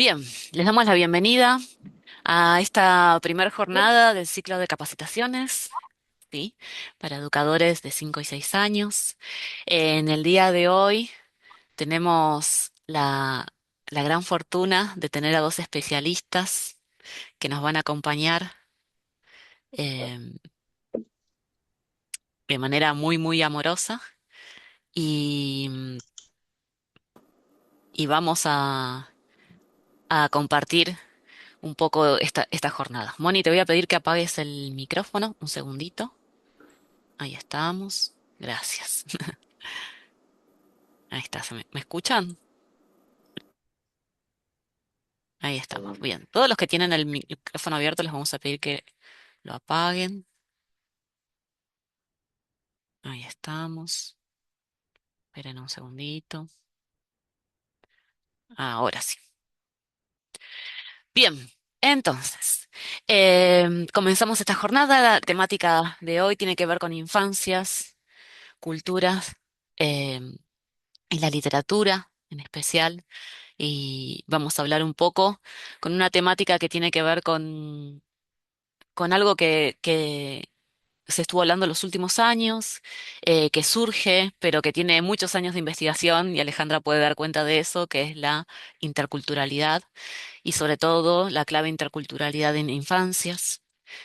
Bien, les damos la bienvenida a esta primera jornada del ciclo de capacitaciones, ¿sí? Para educadores de 5 y 6 años. En el día de hoy tenemos la gran fortuna de tener a dos especialistas que nos van a acompañar eh, de manera muy, muy amorosa y, y vamos a compartir un poco esta jornada. Moni, te voy a pedir que apagues el micrófono un segundito. Ahí estamos. Gracias. Ahí está. ¿Me escuchan? Ahí estamos. Bien. Todos los que tienen el micrófono abierto les vamos a pedir que lo apaguen. Ahí estamos. Esperen un segundito. Ahora sí. Bien. Entonces, comenzamos esta jornada. La temática de hoy tiene que ver con infancias, culturas, em, y la literatura en especial. Y vamos a hablar un poco con una temática que tiene que ver con algo que se estuvo hablando en los últimos años, que surge, pero que tiene muchos años de investigación, y Alejandra puede dar cuenta de eso, que es la interculturalidad, y sobre todo la clave interculturalidad en infancias.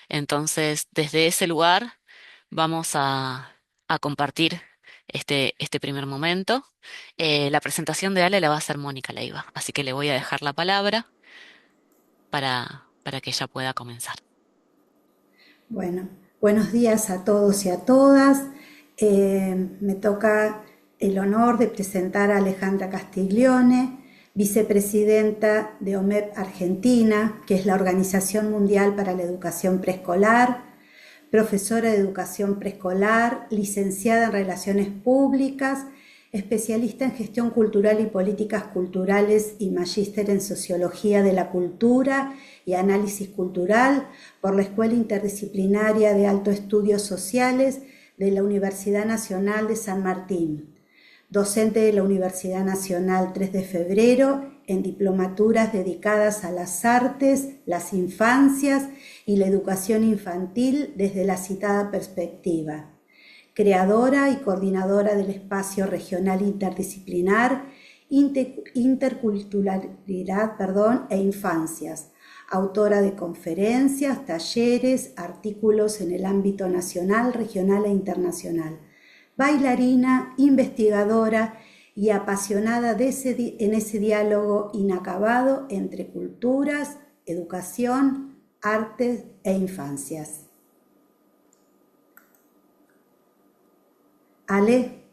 Entonces, desde ese lugar vamos a compartir este primer momento. La presentación de Ale la va a hacer Mónica Leiva, así que le voy a dejar la palabra para que ella pueda comenzar. Bueno, buenos días a todos y a todas. Me toca el honor de presentar a Alejandra Castiglione, vicepresidenta de OMEP Argentina, que es la Organización Mundial para la Educación Preescolar, profesora de educación preescolar, licenciada en Relaciones Públicas, especialista en gestión cultural y políticas culturales y magíster en sociología de la cultura y análisis cultural por la Escuela Interdisciplinaria de Alto Estudios Sociales de la Universidad Nacional de San Martín, docente de la Universidad Nacional 3 de Febrero en diplomaturas dedicadas a las artes, las infancias y la educación infantil desde la citada perspectiva. Creadora y coordinadora del espacio regional interdisciplinar Interculturalidad e Infancias, autora de conferencias, talleres, artículos en el ámbito nacional, regional e internacional, bailarina, investigadora y apasionada en ese diálogo inacabado entre culturas, educación, artes e infancias. Ale.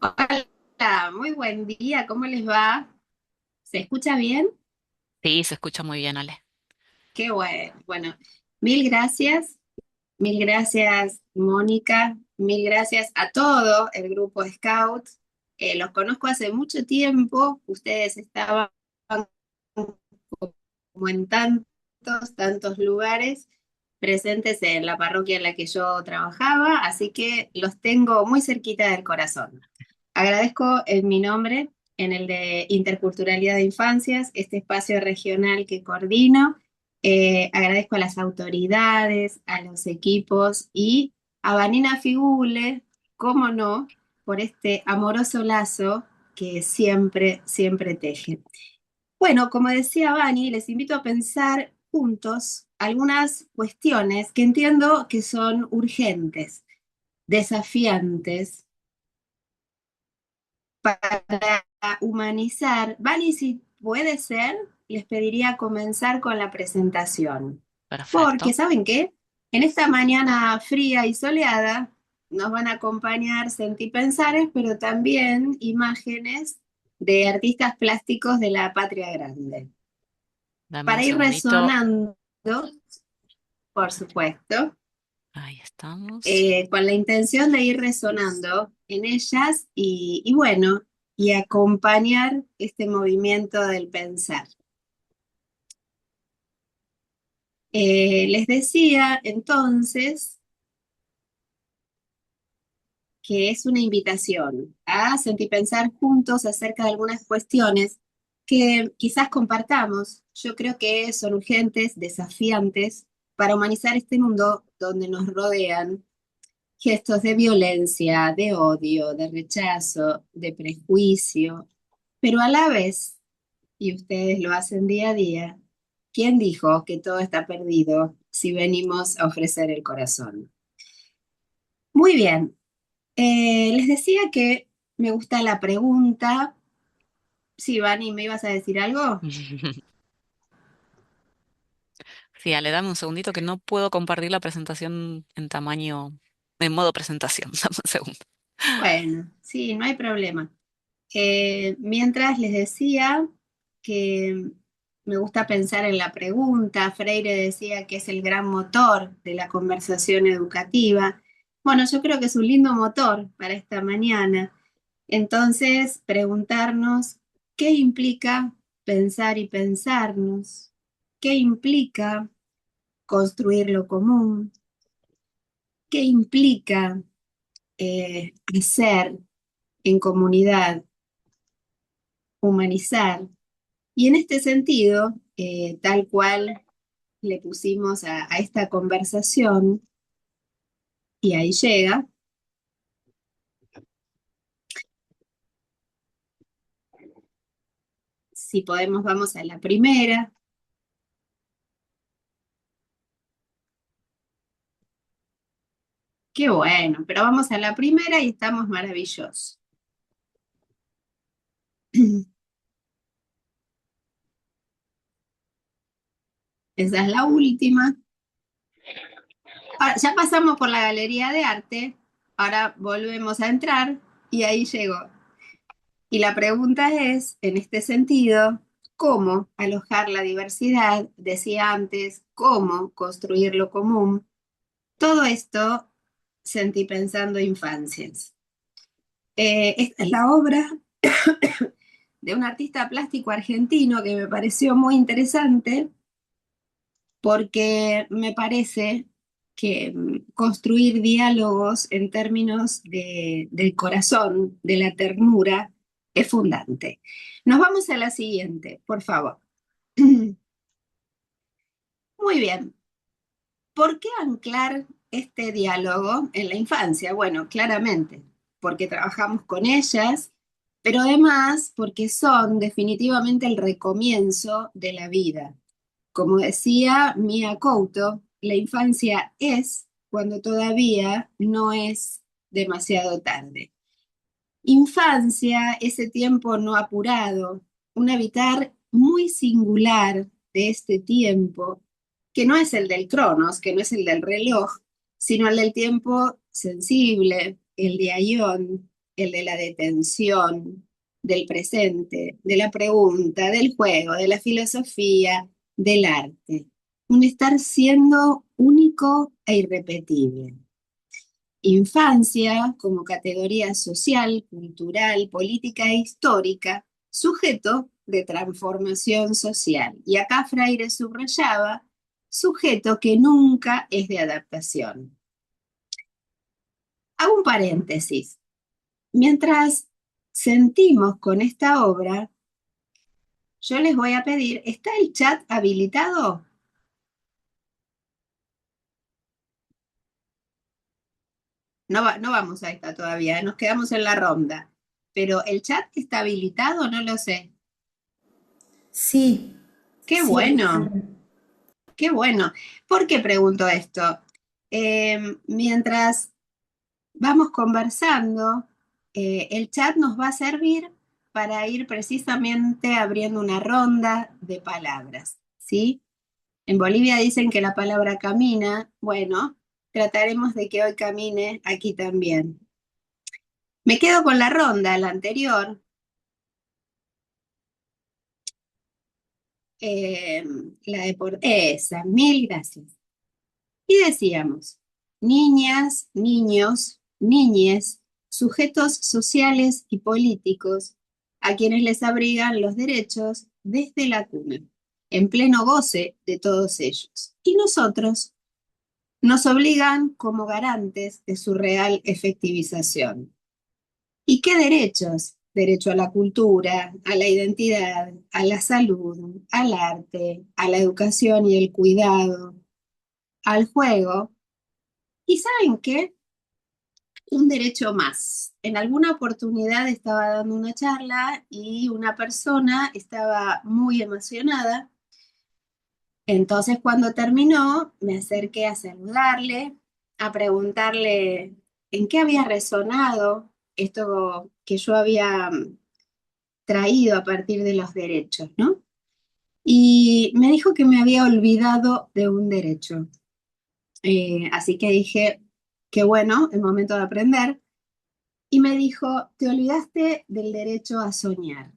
Hola, muy buen día, ¿cómo les va? ¿Se escucha bien? Sí, se escucha muy bien, Ale. Qué bueno. Bueno, mil gracias, Mónica, mil gracias a todo el grupo Scout. Los conozco hace mucho tiempo, ustedes estaban como en tantos lugares presentes en la parroquia en la que yo trabajaba, así que los tengo muy cerquita del corazón. Agradezco en mi nombre, en el de Interculturalidad de Infancias, este espacio regional que coordino. Agradezco a las autoridades, a los equipos y a Vanina Figule, cómo no, por este amoroso lazo que siempre teje. Bueno, como decía Vani, les invito a pensar juntos algunas cuestiones que entiendo que son urgentes, desafiantes para humanizar. Vani, si puede ser, les pediría comenzar con la presentación. Porque, Perfecto. ¿saben qué? En esta mañana fría y soleada nos van a acompañar sentipensares, pero también imágenes de artistas plásticos de la Patria Grande. Dame un Para ir segundito. resonando, por supuesto, Ahí estamos. con la intención de ir resonando en ellas y bueno, y acompañar este movimiento del pensar. Les decía entonces que es una invitación a sentir pensar juntos acerca de algunas cuestiones que quizás compartamos. Yo creo que son urgentes, desafiantes, para humanizar este mundo donde nos rodean gestos de violencia, de odio, de rechazo, de prejuicio, pero a la vez, y ustedes lo hacen día a día, ¿quién dijo que todo está perdido si venimos a ofrecer el corazón? Muy bien, les decía que me gusta la pregunta. Sí, Vani, ¿me ibas a decir algo? Sí, Ale, dame un segundito que no puedo compartir la presentación en tamaño, en modo presentación. Dame un segundo. Bueno, sí, no hay problema. Mientras les decía que me gusta pensar en la pregunta, Freire decía que es el gran motor de la conversación educativa. Bueno, yo creo que es un lindo motor para esta mañana. Entonces, preguntarnos qué implica pensar y pensarnos, qué implica construir lo común, qué implica hacer en comunidad, humanizar. Y en este sentido, tal cual le pusimos a esta conversación, y ahí llega, si podemos vamos a la primera. Qué bueno, pero vamos a la primera y estamos maravillosos. Esa es la última. Ahora, ya pasamos por la galería de arte, ahora volvemos a entrar y ahí llegó. Y la pregunta es, en este sentido, ¿cómo alojar la diversidad? Decía antes, ¿cómo construir lo común? Todo esto sentí pensando infancias. Esta es la obra de un artista plástico argentino que me pareció muy interesante porque me parece que construir diálogos en términos del corazón, de la ternura, es fundante. Nos vamos a la siguiente, por favor. Muy bien. ¿Por qué anclar este diálogo en la infancia? Bueno, claramente, porque trabajamos con ellas, pero además porque son definitivamente el recomienzo de la vida. Como decía Mia Couto, la infancia es cuando todavía no es demasiado tarde. Infancia, ese tiempo no apurado, un habitar muy singular de este tiempo, que no es el del cronos, que no es el del reloj, sino el del tiempo sensible, el de Ayón, el de la detención, del presente, de la pregunta, del juego, de la filosofía, del arte. Un estar siendo único e irrepetible. Infancia como categoría social, cultural, política e histórica, sujeto de transformación social. Y acá Freire subrayaba, sujeto que nunca es de adaptación. Hago un paréntesis. Mientras sentimos con esta obra, yo les voy a pedir, ¿está el chat habilitado? No, no vamos a esta todavía, nos quedamos en la ronda. Pero ¿el chat está habilitado? No lo sé. Sí, Qué sí, bueno. Alejandra. Qué bueno. ¿Por qué pregunto esto? Mientras vamos conversando, el chat nos va a servir para ir precisamente abriendo una ronda de palabras, ¿sí? En Bolivia dicen que la palabra camina. Bueno, trataremos de que hoy camine aquí también. Me quedo con la ronda, la anterior. eh, la de por esa, mil gracias. Y decíamos, niñas, niños, niñes, sujetos sociales y políticos a quienes les abrigan los derechos desde la cuna, en pleno goce de todos ellos. Y nosotros nos obligan como garantes de su real efectivización. ¿Y qué derechos? derecho a la cultura, a la identidad, a la salud, al arte, a la educación y el cuidado, al juego. ¿Y saben qué? Un derecho más. En alguna oportunidad estaba dando una charla y una persona estaba muy emocionada. Entonces, cuando terminó, me acerqué a saludarle, a preguntarle en qué había resonado esto que yo había traído a partir de los derechos, ¿no? Y me dijo que me había olvidado de un derecho. Así que dije, qué bueno, el momento de aprender. Y me dijo, te olvidaste del derecho a soñar.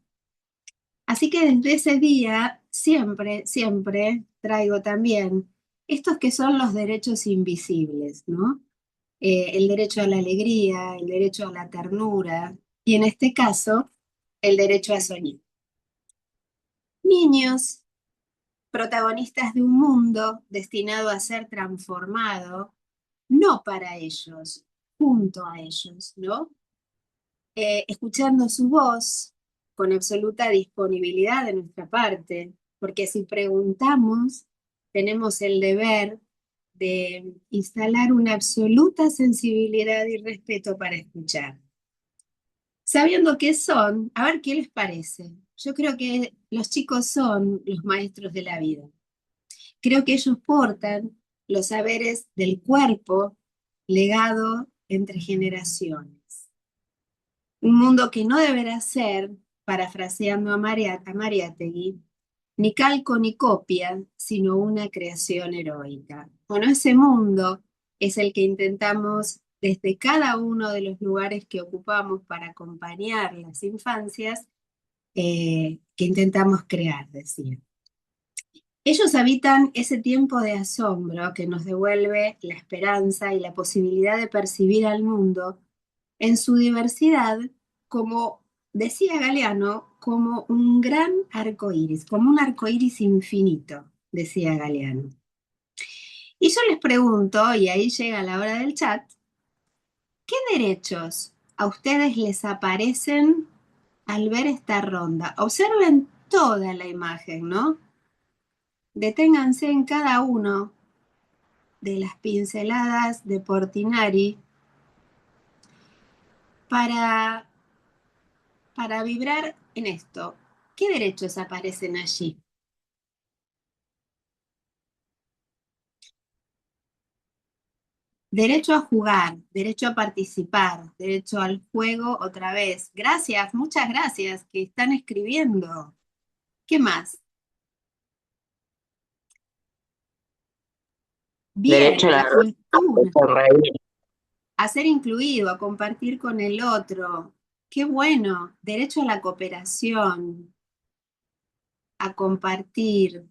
Así que desde ese día, siempre, siempre traigo también estos que son los derechos invisibles, ¿no? El derecho a la alegría, el derecho a la ternura y en este caso, el derecho a soñar. Niños, protagonistas de un mundo destinado a ser transformado, no para ellos, junto a ellos, ¿no? Escuchando su voz con absoluta disponibilidad de nuestra parte, porque si preguntamos, tenemos el deber de instalar una absoluta sensibilidad y respeto para escuchar. Sabiendo qué son, a ver qué les parece. Yo creo que los chicos son los maestros de la vida. Creo que ellos portan los saberes del cuerpo legado entre generaciones. Un mundo que no deberá ser, parafraseando a Mariátegui, ni calco ni copia, sino una creación heroica. Bueno, ese mundo es el que intentamos desde cada uno de los lugares que ocupamos para acompañar las infancias, que intentamos crear, decía. Ellos habitan ese tiempo de asombro que nos devuelve la esperanza y la posibilidad de percibir al mundo en su diversidad, como decía Galeano, como un gran arco iris, como un arco iris infinito, decía Galeano. Y yo les pregunto, y ahí llega la hora del chat, ¿qué derechos a ustedes les aparecen al ver esta ronda? Observen toda la imagen, ¿no? Deténganse en cada uno de las pinceladas de Portinari para, para vibrar en esto. ¿Qué derechos aparecen allí? Derecho a jugar, derecho a participar, derecho al juego otra vez. Gracias, muchas gracias que están escribiendo. ¿Qué más? Derecho Bien, a la la cultura, reír. a ser incluido, a compartir con el otro. Qué bueno. Derecho a la cooperación, a compartir.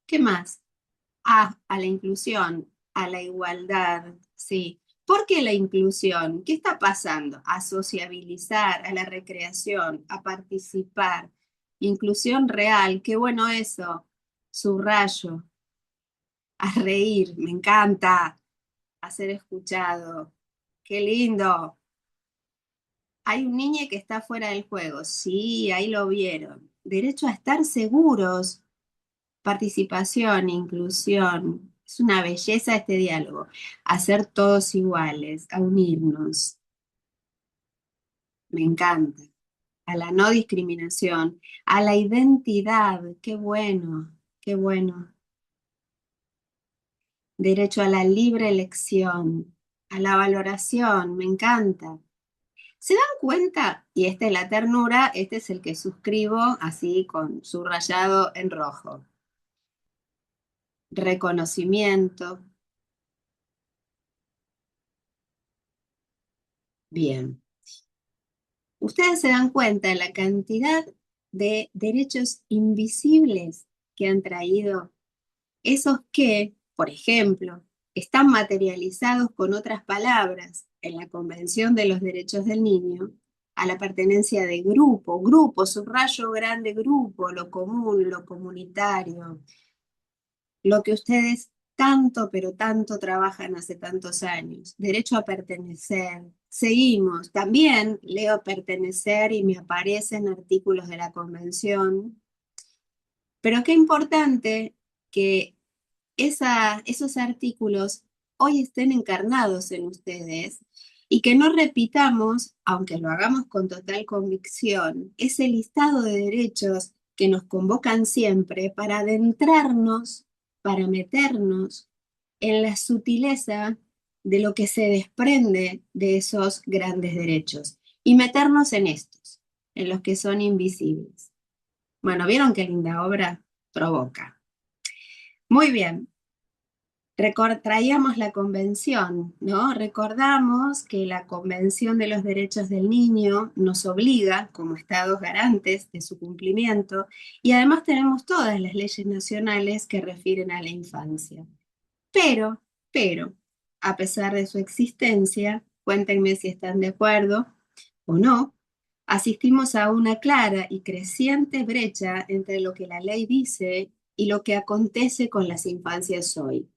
¿Qué más? A la inclusión, a la igualdad, sí. ¿Por qué la inclusión? ¿Qué está pasando? A sociabilizar, a la recreación, a participar. Inclusión real, qué bueno eso. Subrayo, a reír, me encanta, a ser escuchado. Qué lindo. Hay un niño que está fuera del juego, sí, ahí lo vieron. Derecho a estar seguros. Participación, inclusión. Es una belleza este diálogo. A ser todos iguales, a unirnos. Me encanta. A la no discriminación, a la identidad. Qué bueno, qué bueno. Derecho a la libre elección, a la valoración. Me encanta. ¿Se dan cuenta? Y esta es la ternura, este es el que suscribo así con subrayado en rojo. Reconocimiento. Bien. Ustedes se dan cuenta de la cantidad de derechos invisibles que han traído, esos que, por ejemplo, están materializados con otras palabras en la Convención de los Derechos del Niño, a la pertenencia de grupo, grupo, subrayo grande grupo, lo común, lo comunitario, lo que ustedes tanto, pero tanto trabajan hace tantos años, derecho a pertenecer, Seguimos. También leo pertenecer y me aparecen artículos de la Convención, pero qué importante que esos artículos hoy estén encarnados en ustedes y que no repitamos, aunque lo hagamos con total convicción, ese listado de derechos que nos convocan siempre para adentrarnos, para meternos en la sutileza de lo que se desprende de esos grandes derechos y meternos en estos, en los que son invisibles. Bueno, ¿vieron qué linda obra provoca? Muy bien. Traíamos la convención, ¿no? Recordamos que la Convención de los Derechos del Niño nos obliga, como estados garantes de su cumplimiento, y además tenemos todas las leyes nacionales que refieren a la infancia. Pero, pero, a pesar de su existencia, cuéntenme si están de acuerdo o no, asistimos a una clara y creciente brecha entre lo que la ley dice y lo que acontece con las infancias hoy.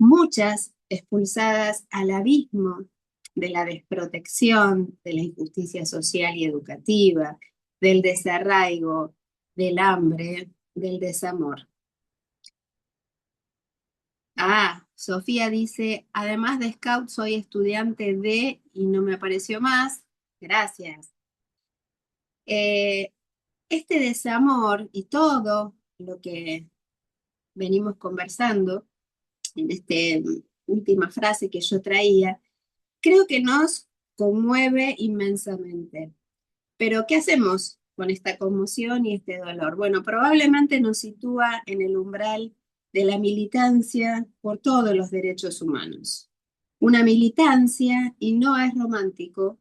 Muchas expulsadas al abismo de la desprotección, de la injusticia social y educativa, del desarraigo, del hambre, del desamor. Sofía dice, además de Scout, soy estudiante de, y no me apareció más, gracias. Eh, este desamor y todo lo que venimos conversando en esta última frase que yo traía, creo que nos conmueve inmensamente. Pero, ¿qué hacemos con esta conmoción y este dolor? Bueno, probablemente nos sitúa en el umbral de la militancia por todos los derechos humanos. Una militancia, y no es romántico,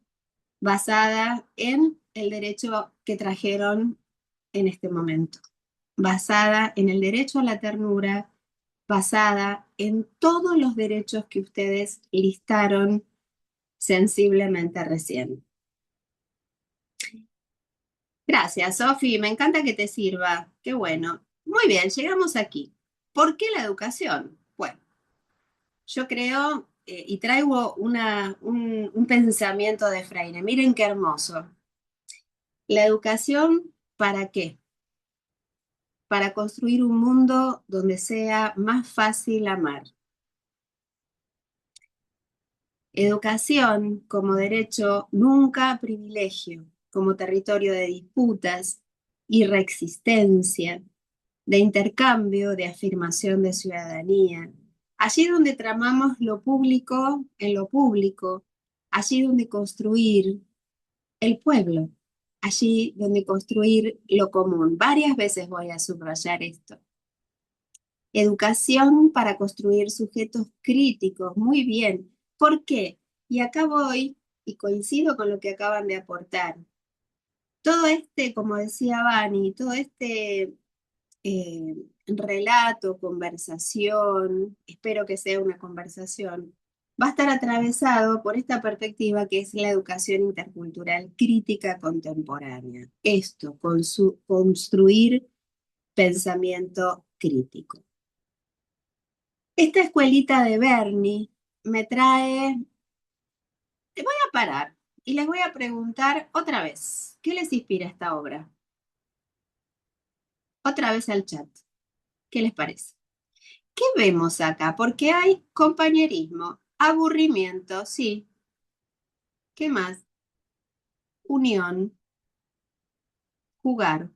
basada en el derecho que trajeron en este momento, basada en el derecho a la ternura, basada en todos los derechos que ustedes listaron sensiblemente recién. Gracias, Sofi. Me encanta que te sirva. Qué bueno. Muy bien, llegamos aquí. ¿Por qué la educación? Bueno, yo creo y traigo un pensamiento de Freire. Miren qué hermoso. La educación, ¿para qué? Para construir un mundo donde sea más fácil amar. Educación como derecho, nunca privilegio, como territorio de disputas y reexistencia, de intercambio, de afirmación de ciudadanía. Allí donde tramamos lo público en lo público, allí donde construir el pueblo, allí donde construir lo común. Varias veces voy a subrayar esto. Educación para construir sujetos críticos. Muy bien. ¿Por qué? Y acá voy y coincido con lo que acaban de aportar. Todo este, como decía Vani, todo este relato, conversación, espero que sea una conversación, va a estar atravesado por esta perspectiva que es la educación intercultural crítica contemporánea. Esto, con su construir pensamiento crítico. Esta escuelita de Bernie me trae, te voy a parar y les voy a preguntar otra vez, ¿qué les inspira esta obra? Otra vez al chat, ¿qué les parece? ¿Qué vemos acá? Porque hay compañerismo, aburrimiento, sí. ¿Qué más? Unión, jugar,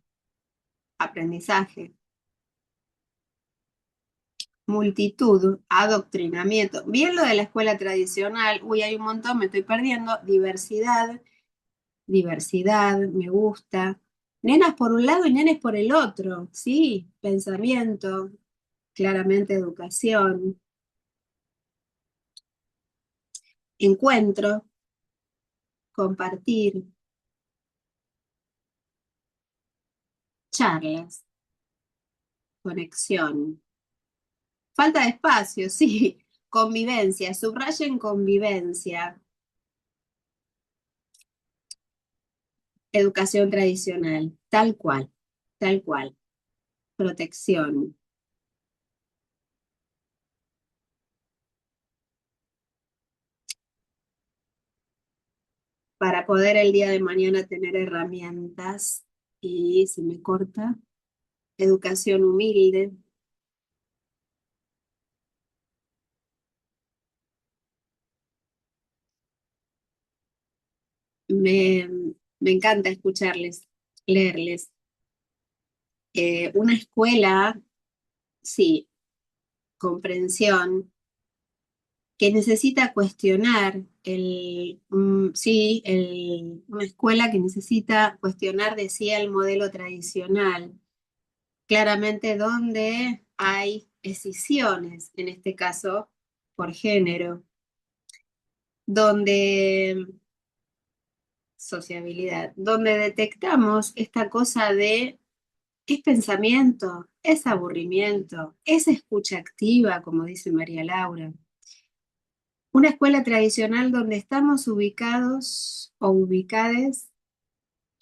aprendizaje, multitud, adoctrinamiento. Bien lo de la escuela tradicional, uy, hay un montón, me estoy perdiendo. Diversidad, diversidad, me gusta. Nenas por un lado y nenes por el otro, sí. Pensamiento, claramente educación. Encuentro, compartir, charlas, conexión. Falta de espacio, sí. Convivencia, subrayen convivencia. Educación tradicional, tal cual, tal cual. Protección. para poder el día de mañana tener herramientas y se me corta, educación humilde. Me, me encanta escucharles, leerles. Una escuela, sí, comprensión, que necesita cuestionar sí, una escuela que necesita cuestionar, decía, el modelo tradicional, claramente donde hay escisiones, en este caso, por género, donde sociabilidad, donde detectamos esta cosa de es pensamiento, es aburrimiento, es escucha activa, como dice María Laura. Una escuela tradicional donde estamos ubicados o ubicades,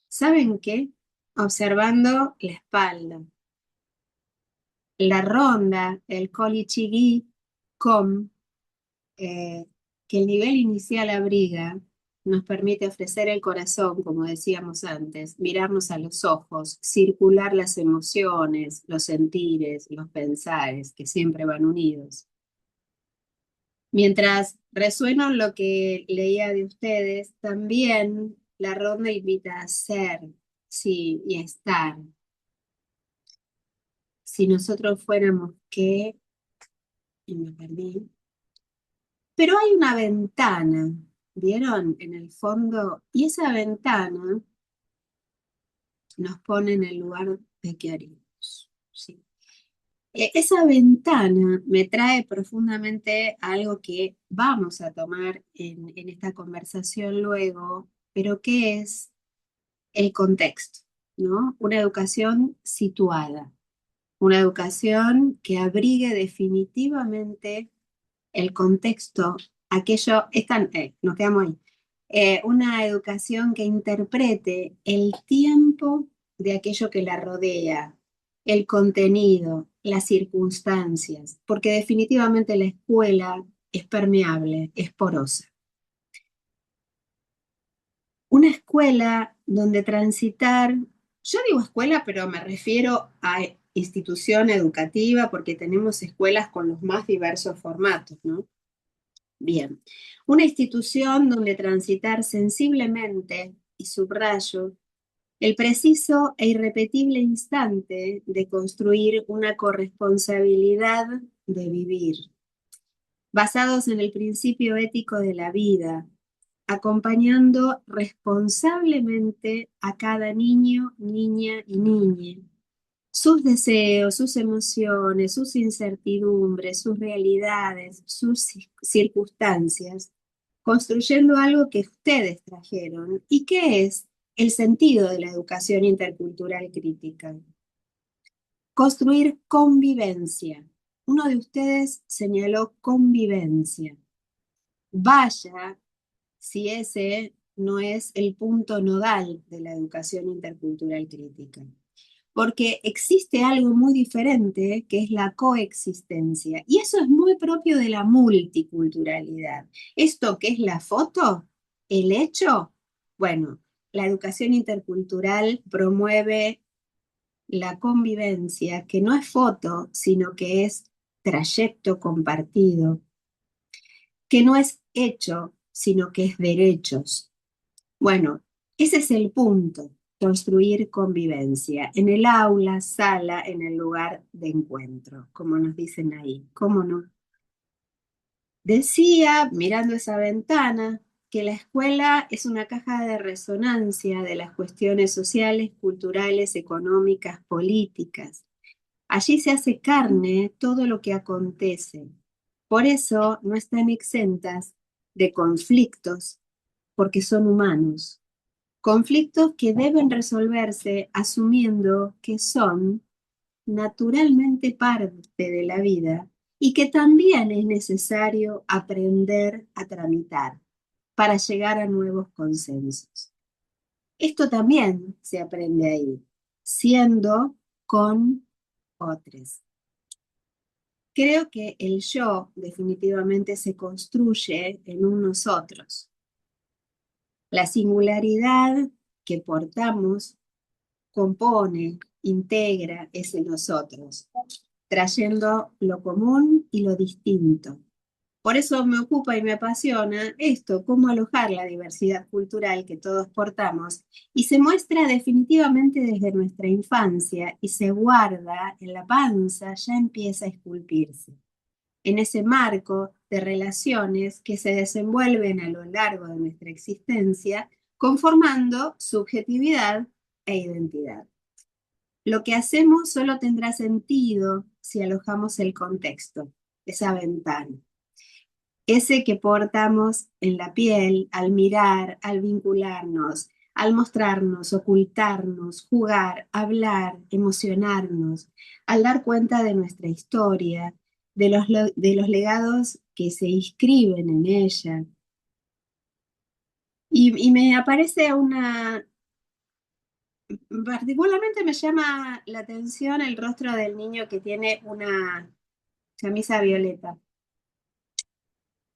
¿saben qué? Observando la espalda. La ronda, el Kolichigi Com, eh, que el nivel inicial abriga, nos permite ofrecer el corazón, como decíamos antes, mirarnos a los ojos, circular las emociones, los sentires, los pensares, que siempre van unidos. Mientras resueno lo que leía de ustedes, también la ronda invita a ser, sí, y a estar. Si nosotros fuéramos qué, y me perdí. Pero hay una ventana, ¿vieron? En el fondo, y esa ventana nos pone en el lugar de qué haríamos. Sí. Esa ventana me trae profundamente a algo que vamos a tomar en esta conversación luego, pero que es el contexto, ¿no? Una educación situada, una educación que abrigue definitivamente el contexto, aquello, nos quedamos ahí. Una educación que interprete el tiempo de aquello que la rodea, el contenido, las circunstancias, porque definitivamente la escuela es permeable, es porosa. Una escuela donde transitar, yo digo escuela, pero me refiero a institución educativa porque tenemos escuelas con los más diversos formatos, ¿no? Bien, una institución donde transitar sensiblemente, y subrayo, el preciso e irrepetible instante de construir una corresponsabilidad de vivir, basados en el principio ético de la vida, acompañando responsablemente a cada niño, niña y niña, sus deseos, sus emociones, sus incertidumbres, sus realidades, sus circunstancias, construyendo algo que ustedes trajeron y que es el sentido de la educación intercultural crítica. Construir convivencia. Uno de ustedes señaló convivencia. Vaya si ese no es el punto nodal de la educación intercultural crítica. Porque existe algo muy diferente que es la coexistencia. Y eso es muy propio de la multiculturalidad. Esto que es la foto, el hecho, bueno, la educación intercultural promueve la convivencia, que no es foto, sino que es trayecto compartido, que no es hecho, sino que es derechos. Bueno, ese es el punto, construir convivencia en el aula, sala, en el lugar de encuentro, como nos dicen ahí. ¿Cómo no? Decía, mirando esa ventana, que la escuela es una caja de resonancia de las cuestiones sociales, culturales, económicas, políticas. Allí se hace carne todo lo que acontece. Por eso no están exentas de conflictos, porque son humanos. Conflictos que deben resolverse asumiendo que son naturalmente parte de la vida y que también es necesario aprender a tramitar para llegar a nuevos consensos. Esto también se aprende ahí, siendo con otros. Creo que el yo definitivamente se construye en un nosotros. La singularidad que portamos compone, integra ese nosotros, trayendo lo común y lo distinto. Por eso me ocupa y me apasiona esto, cómo alojar la diversidad cultural que todos portamos y se muestra definitivamente desde nuestra infancia y se guarda en la panza, ya empieza a esculpirse. En ese marco de relaciones que se desenvuelven a lo largo de nuestra existencia, conformando subjetividad e identidad. Lo que hacemos solo tendrá sentido si alojamos el contexto, esa ventana. Ese que portamos en la piel al mirar, al vincularnos, al mostrarnos, ocultarnos, jugar, hablar, emocionarnos, al dar cuenta de nuestra historia, de los legados que se inscriben en ella. Y me aparece particularmente me llama la atención el rostro del niño que tiene una camisa violeta.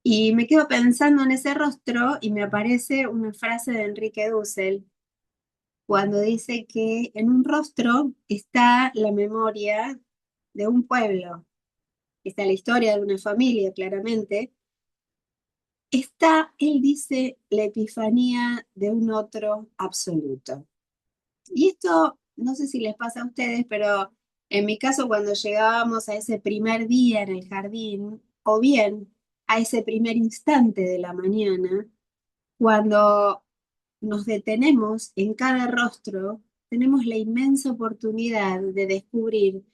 Y me quedo pensando en ese rostro y me aparece una frase de Enrique Dussel cuando dice que en un rostro está la memoria de un pueblo, está la historia de una familia, claramente. Está, él dice, la epifanía de un otro absoluto. Y esto, no sé si les pasa a ustedes, pero en mi caso, cuando llegábamos a ese primer día en el jardín, o bien a ese primer instante de la mañana, cuando nos detenemos en cada rostro, tenemos la inmensa oportunidad de descubrir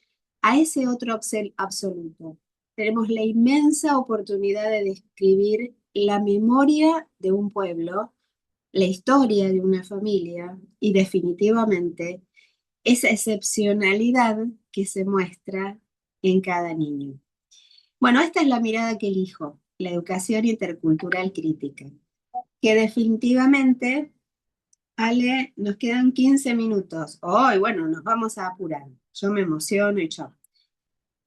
a ese otro absoluto. Tenemos la inmensa oportunidad de describir la memoria de un pueblo, la historia de una familia y definitivamente esa excepcionalidad que se muestra en cada niño. Bueno, esta es la mirada que elijo, la educación intercultural crítica, que definitivamente, Ale, nos quedan 15 minutos. Hoy, bueno, nos vamos a apurar. Yo me emociono y yo.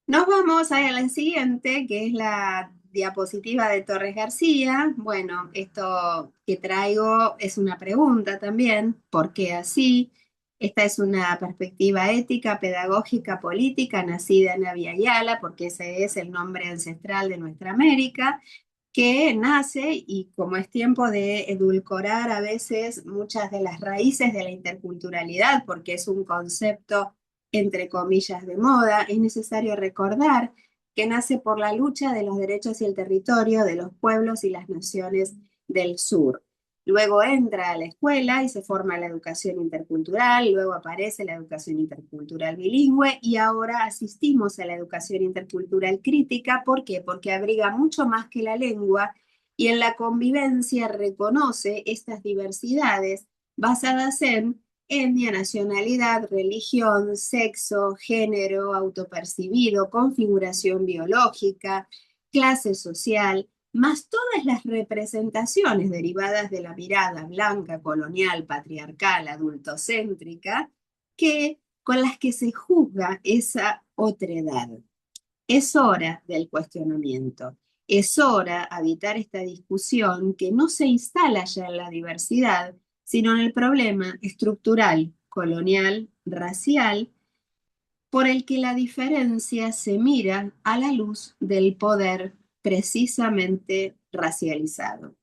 Nos vamos a la siguiente, que es la diapositiva de Torres García. Bueno, esto que traigo es una pregunta también, ¿por qué así? Esta es una perspectiva ética, pedagógica, política, nacida en Abya Yala, porque ese es el nombre ancestral de nuestra América, que nace y como es tiempo de edulcorar a veces muchas de las raíces de la interculturalidad, porque es un concepto entre comillas de moda, es necesario recordar que nace por la lucha de los derechos y el territorio de los pueblos y las naciones del sur. Luego entra a la escuela y se forma la educación intercultural, luego aparece la educación intercultural bilingüe y ahora asistimos a la educación intercultural crítica. ¿Por qué? Porque abriga mucho más que la lengua y en la convivencia reconoce estas diversidades basadas en etnia, nacionalidad, religión, sexo, género, autopercibido, configuración biológica, clase social, más todas las representaciones derivadas de la mirada blanca, colonial, patriarcal, adultocéntrica, con las que se juzga esa otredad. Es hora del cuestionamiento. Es hora de evitar esta discusión que no se instala ya en la diversidad, sino en el problema estructural, colonial, racial, por el que la diferencia se mira a la luz del poder precisamente racializado.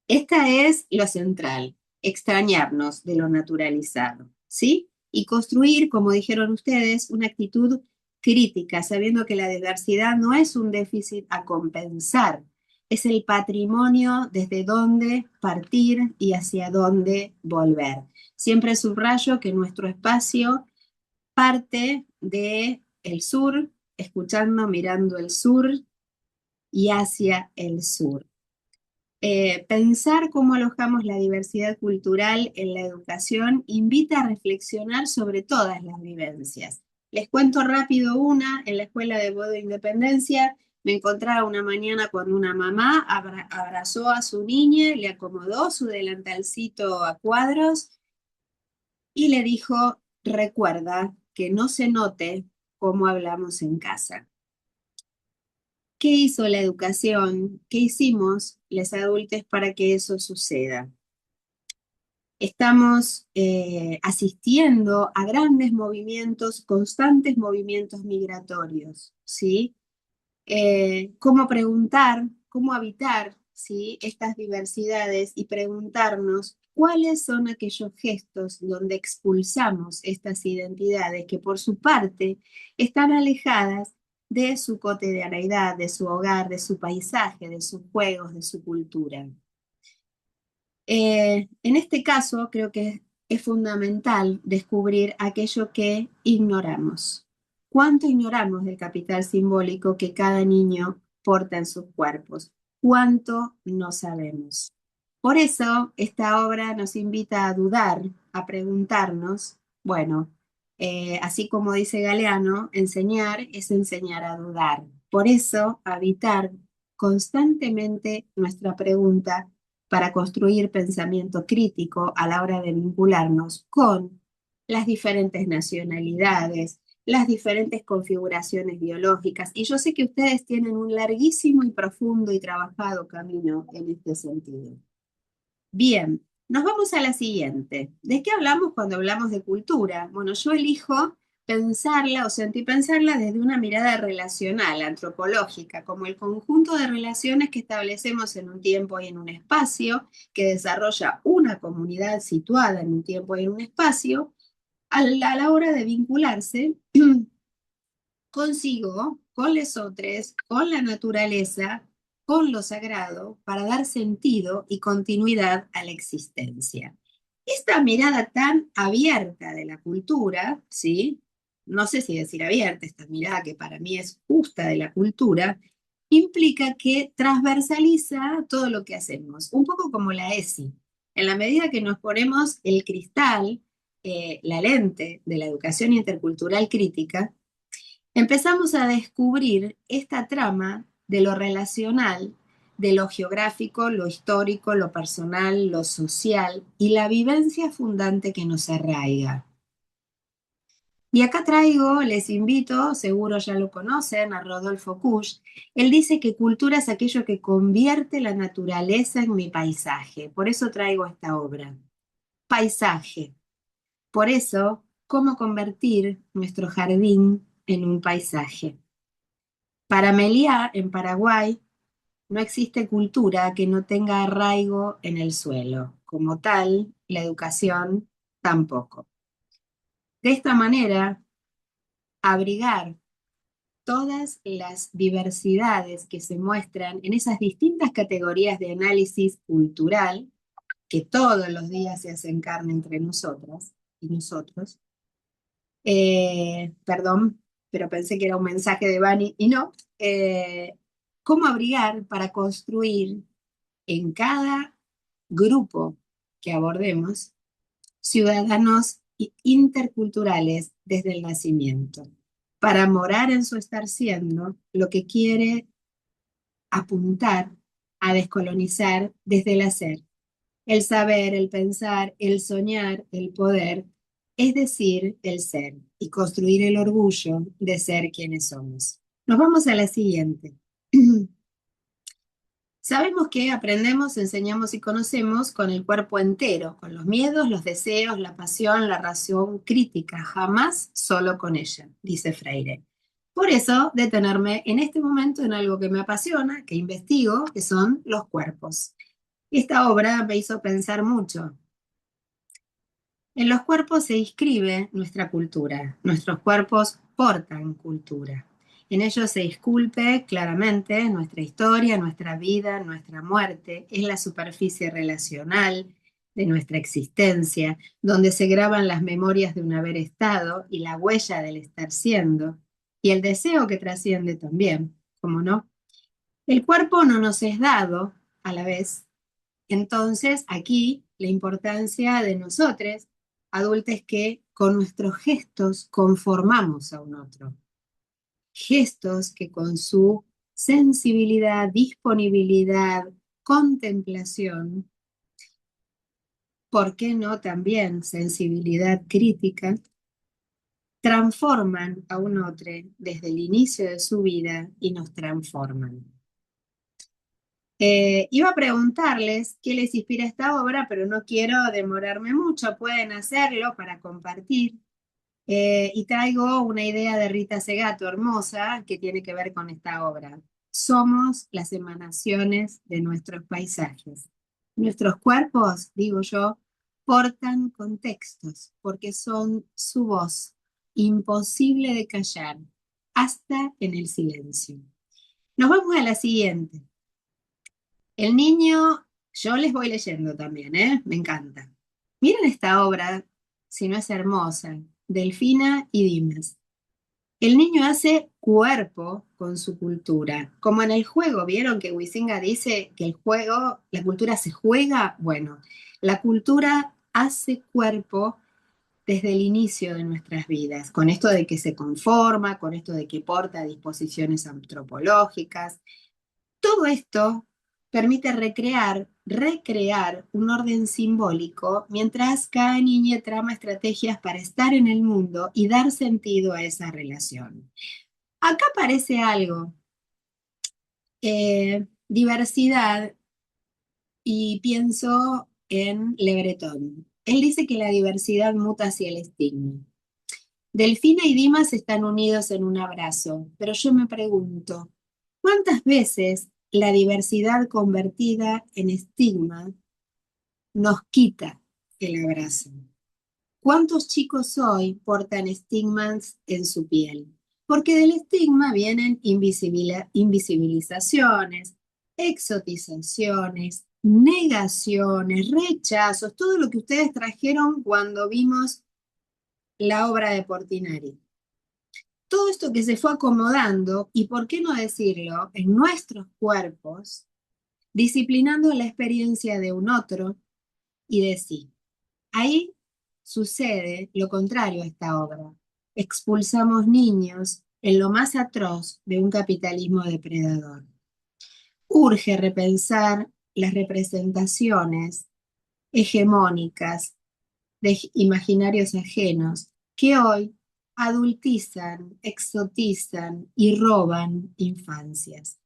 Esta es lo central, extrañarnos de lo naturalizado, ¿sí? Y construir, como dijeron ustedes, una actitud crítica, sabiendo que la diversidad no es un déficit a compensar, es el patrimonio desde donde partir y hacia dónde volver. Siempre subrayo que nuestro espacio parte de el sur, escuchando, mirando el sur y hacia el sur. Pensar cómo alojamos la diversidad cultural en la educación invita a reflexionar sobre todas las vivencias. Les cuento rápido una, en la escuela de Bodo Independencia me encontraba una mañana con una mamá, abrazó a su niña, le acomodó su delantalcito a cuadros y le dijo, recuerda que no se note cómo hablamos en casa. ¿Qué hizo la educación? ¿Qué hicimos los adultos para que eso suceda? Estamos asistiendo a grandes movimientos, constantes movimientos migratorios, ¿sí? Cómo preguntar, cómo habitar, ¿sí? Estas diversidades y preguntarnos cuáles son aquellos gestos donde expulsamos estas identidades que por su parte están alejadas de su cotidianeidad, de su hogar, de su paisaje, de sus juegos, de su cultura. En este caso, creo que es fundamental descubrir aquello que ignoramos. ¿Cuánto ignoramos del capital simbólico que cada niño porta en sus cuerpos? ¿Cuánto no sabemos? Por eso, esta obra nos invita a dudar, a preguntarnos, bueno, así como dice Galeano, enseñar es enseñar a dudar. Por eso, habitar constantemente nuestra pregunta para construir pensamiento crítico a la hora de vincularnos con las diferentes nacionalidades, las diferentes configuraciones biológicas. Y yo sé que ustedes tienen un larguísimo y profundo y trabajado camino en este sentido. Bien, nos vamos a la siguiente. ¿De qué hablamos cuando hablamos de cultura? Bueno, yo elijo pensarla o sentipensarla desde una mirada relacional, antropológica, como el conjunto de relaciones que establecemos en un tiempo y en un espacio, que desarrolla una comunidad situada en un tiempo y en un espacio, a la hora de vincularse consigo, con los otros, con la naturaleza, con lo sagrado, para dar sentido y continuidad a la existencia. Esta mirada tan abierta de la cultura, ¿sí? No sé si decir abierta, esta mirada que para mí es justa de la cultura, implica que transversaliza todo lo que hacemos, un poco como la ESI. En la medida que nos ponemos el cristal, la lente de la educación intercultural crítica, empezamos a descubrir esta trama de lo relacional, de lo geográfico, lo histórico, lo personal, lo social y la vivencia fundante que nos arraiga. Y acá traigo, les invito, seguro ya lo conocen, a Rodolfo Kusch. Él dice que cultura es aquello que convierte la naturaleza en mi paisaje. Por eso traigo esta obra. Paisaje. Por eso, ¿cómo convertir nuestro jardín en un paisaje? Para Meliá, en Paraguay, no existe cultura que no tenga arraigo en el suelo. Como tal, la educación tampoco. De esta manera, abrigar todas las diversidades que se muestran en esas distintas categorías de análisis cultural que todos los días se hacen carne entre nosotras y nosotros. Perdón, pero pensé que era un mensaje de Bani y no. ¿Cómo abrigar para construir en cada grupo que abordemos ciudadanos interculturales desde el nacimiento, para morar en su estar siendo lo que quiere apuntar a descolonizar desde el hacer, el saber, el pensar, el soñar, el poder, es decir, el ser, y construir el orgullo de ser quienes somos. Nos vamos a la siguiente. Sabemos que aprendemos, enseñamos y conocemos con el cuerpo entero, con los miedos, los deseos, la pasión, la razón crítica, jamás solo con ella, dice Freire. Por eso, detenerme en este momento en algo que me apasiona, que investigo, que son los cuerpos. Esta obra me hizo pensar mucho. En los cuerpos se inscribe nuestra cultura, nuestros cuerpos portan cultura. En ellos se esculpe claramente nuestra historia, nuestra vida, nuestra muerte. Es la superficie relacional de nuestra existencia, donde se graban las memorias de un haber estado y la huella del estar siendo, y el deseo que trasciende también, ¿cómo no? El cuerpo no nos es dado a la vez. Entonces, aquí la importancia de nosotros, adultos, que con nuestros gestos conformamos a un otro. Gestos que con su sensibilidad, disponibilidad, contemplación, ¿por qué no también sensibilidad crítica? Transforman a un otro desde el inicio de su vida y nos transforman. Iba a preguntarles qué les inspira esta obra, pero no quiero demorarme mucho, pueden hacerlo para compartir. Y traigo una idea de Rita Segato, hermosa, que tiene que ver con esta obra. Somos las emanaciones de nuestros paisajes. Nuestros cuerpos, digo yo, portan contextos, porque son su voz, imposible de callar, hasta en el silencio. Nos vamos a la siguiente. El niño, yo les voy leyendo también, ¿eh? Me encanta. Miren esta obra, si no es hermosa, Delfina y Dimas. El niño hace cuerpo con su cultura. Como en el juego, ¿vieron que Huizinga dice que el juego, la cultura se juega? Bueno, la cultura hace cuerpo desde el inicio de nuestras vidas, con esto de que se conforma, con esto de que porta disposiciones antropológicas. Todo esto permite recrear un orden simbólico mientras cada niña trama estrategias para estar en el mundo y dar sentido a esa relación. Acá aparece algo, diversidad, y pienso en Le Breton. Él dice que la diversidad muta hacia el estigma. Delfina y Dimas están unidos en un abrazo, pero yo me pregunto, ¿cuántas veces la diversidad convertida en estigma nos quita el abrazo? ¿Cuántos chicos hoy portan estigmas en su piel? Porque del estigma vienen invisibilizaciones, exotizaciones, negaciones, rechazos, todo lo que ustedes trajeron cuando vimos la obra de Portinari. Todo esto que se fue acomodando, y por qué no decirlo, en nuestros cuerpos, disciplinando la experiencia de un otro y de sí. Ahí sucede lo contrario a esta obra. Expulsamos niños en lo más atroz de un capitalismo depredador. Urge repensar las representaciones hegemónicas de imaginarios ajenos que hoy adultizan, exotizan y roban infancias.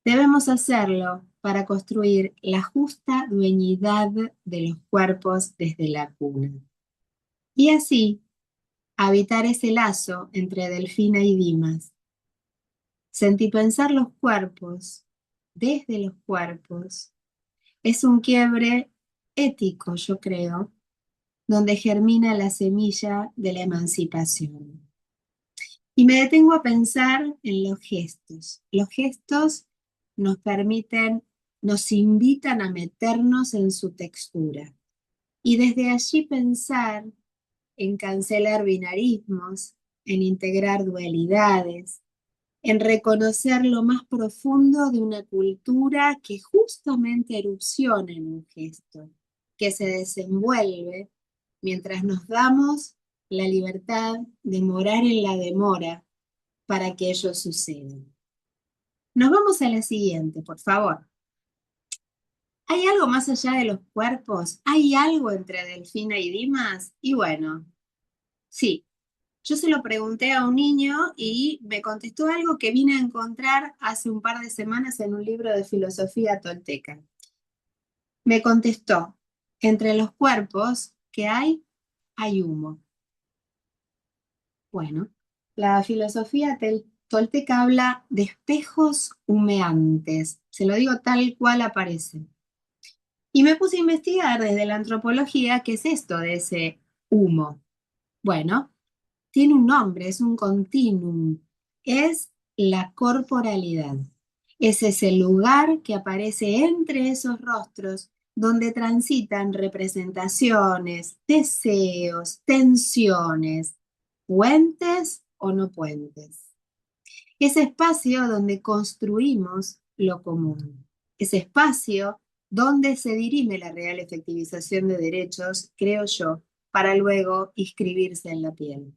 Debemos hacerlo para construir la justa dueñidad de los cuerpos desde la cuna. Y así, habitar ese lazo entre Delfina y Dimas. Sentipensar los cuerpos, desde los cuerpos, es un quiebre ético, yo creo, donde germina la semilla de la emancipación. Y me detengo a pensar en los gestos. Los gestos nos permiten, nos invitan a meternos en su textura. Y desde allí pensar en cancelar binarismos, en integrar dualidades, en reconocer lo más profundo de una cultura que justamente erupciona en un gesto, que se desenvuelve mientras nos damos la libertad de morar en la demora para que ello suceda. Nos vamos a la siguiente, por favor. ¿Hay algo más allá de los cuerpos? ¿Hay algo entre Delfina y Dimas? Y bueno, sí, yo se lo pregunté a un niño y me contestó algo que vine a encontrar hace un par de semanas en un libro de filosofía tolteca. Me contestó, entre los cuerpos que hay humo. Bueno, la filosofía tolteca habla de espejos humeantes. Se lo digo tal cual aparece. Y me puse a investigar desde la antropología qué es esto de ese humo. Bueno, tiene un nombre, es un continuum, es la corporalidad. Es ese lugar que aparece entre esos rostros donde transitan representaciones, deseos, tensiones, puentes o no puentes. Ese espacio donde construimos lo común. Ese espacio donde se dirime la real efectivización de derechos, creo yo, para luego inscribirse en la piel.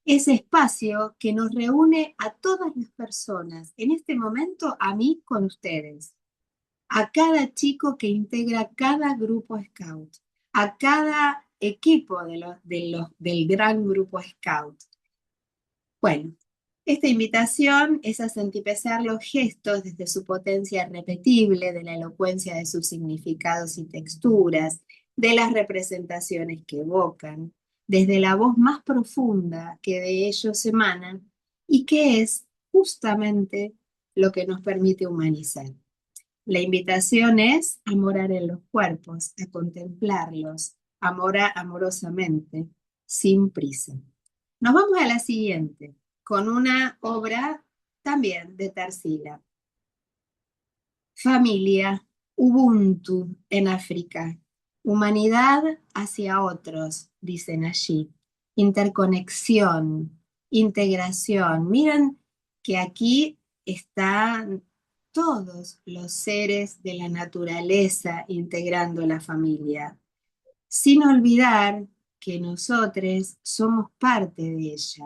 Ese espacio que nos reúne a todas las personas, en este momento a mí con ustedes, a cada chico que integra cada grupo Scout, a cada equipo del gran grupo Scout. Bueno, Esta invitación es a sentipesar los gestos desde su potencia repetible, de la elocuencia de sus significados y texturas, de las representaciones que evocan, desde la voz más profunda que de ellos emana y que es justamente lo que nos permite humanizar. La invitación es a morar en los cuerpos, a contemplarlos, amorosamente, sin prisa. Nos vamos a la siguiente, con una obra también de Tarsila. Familia, Ubuntu en África. Humanidad hacia otros, dicen allí. Interconexión, integración. Miren que aquí están todos los seres de la naturaleza integrando la familia, sin olvidar que nosotros somos parte de ella,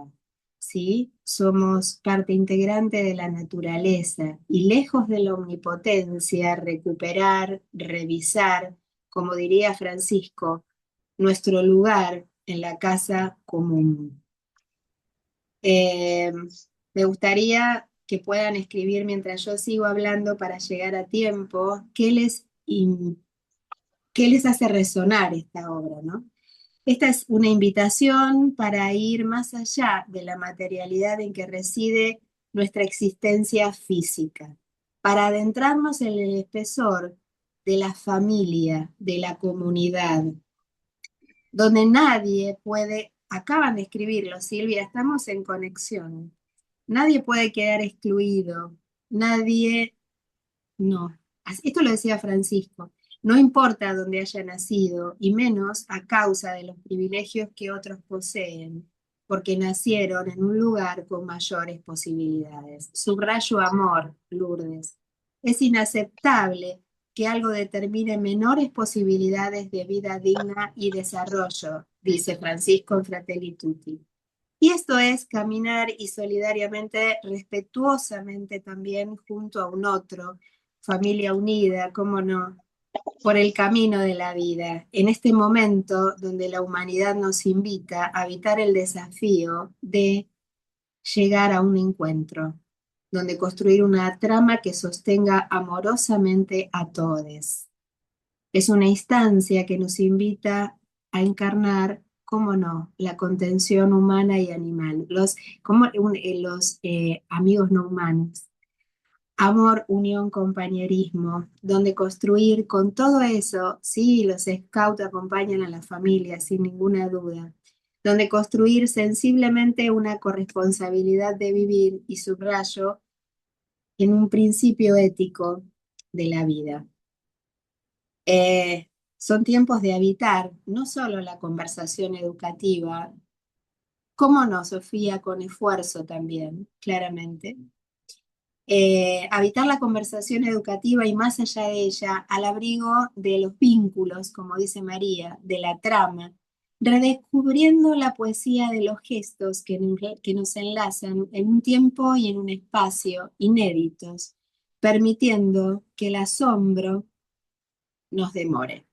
¿sí? Somos parte integrante de la naturaleza y lejos de la omnipotencia, recuperar, revisar, como diría Francisco, nuestro lugar en la casa común. Eh, Me gustaría que puedan escribir mientras yo sigo hablando para llegar a tiempo, qué les hace resonar esta obra, ¿no? Esta es una invitación para ir más allá de la materialidad en que reside nuestra existencia física, para adentrarnos en el espesor de la familia, de la comunidad, donde nadie puede, acaban de escribirlo, Silvia, estamos en conexión, nadie puede quedar excluido, nadie, no, esto lo decía Francisco, no importa dónde haya nacido, y menos a causa de los privilegios que otros poseen, porque nacieron en un lugar con mayores posibilidades. Subrayo amor, Lourdes. Es inaceptable que algo determine menores posibilidades de vida digna y desarrollo, dice Francisco en Fratelli Tutti. Y esto es caminar y solidariamente, respetuosamente también junto a un otro, familia unida, cómo no, por el camino de la vida, en este momento donde la humanidad nos invita a habitar el desafío de llegar a un encuentro, donde construir una trama que sostenga amorosamente a todos. Es una instancia que nos invita a encarnar, cómo no, la contención humana y animal, los amigos no humanos. Amor, unión, compañerismo, donde construir con todo eso, sí, los scouts acompañan a la familia, sin ninguna duda, donde construir sensiblemente una corresponsabilidad de vivir y subrayo en un principio ético de la vida. Son tiempos de habitar no solo la conversación educativa, cómo no, Sofía, con esfuerzo también, claramente. Habitar la conversación educativa y más allá de ella, al abrigo de los vínculos, como dice María, de la trama, redescubriendo la poesía de los gestos que nos enlazan en un tiempo y en un espacio inéditos, permitiendo que el asombro nos demore.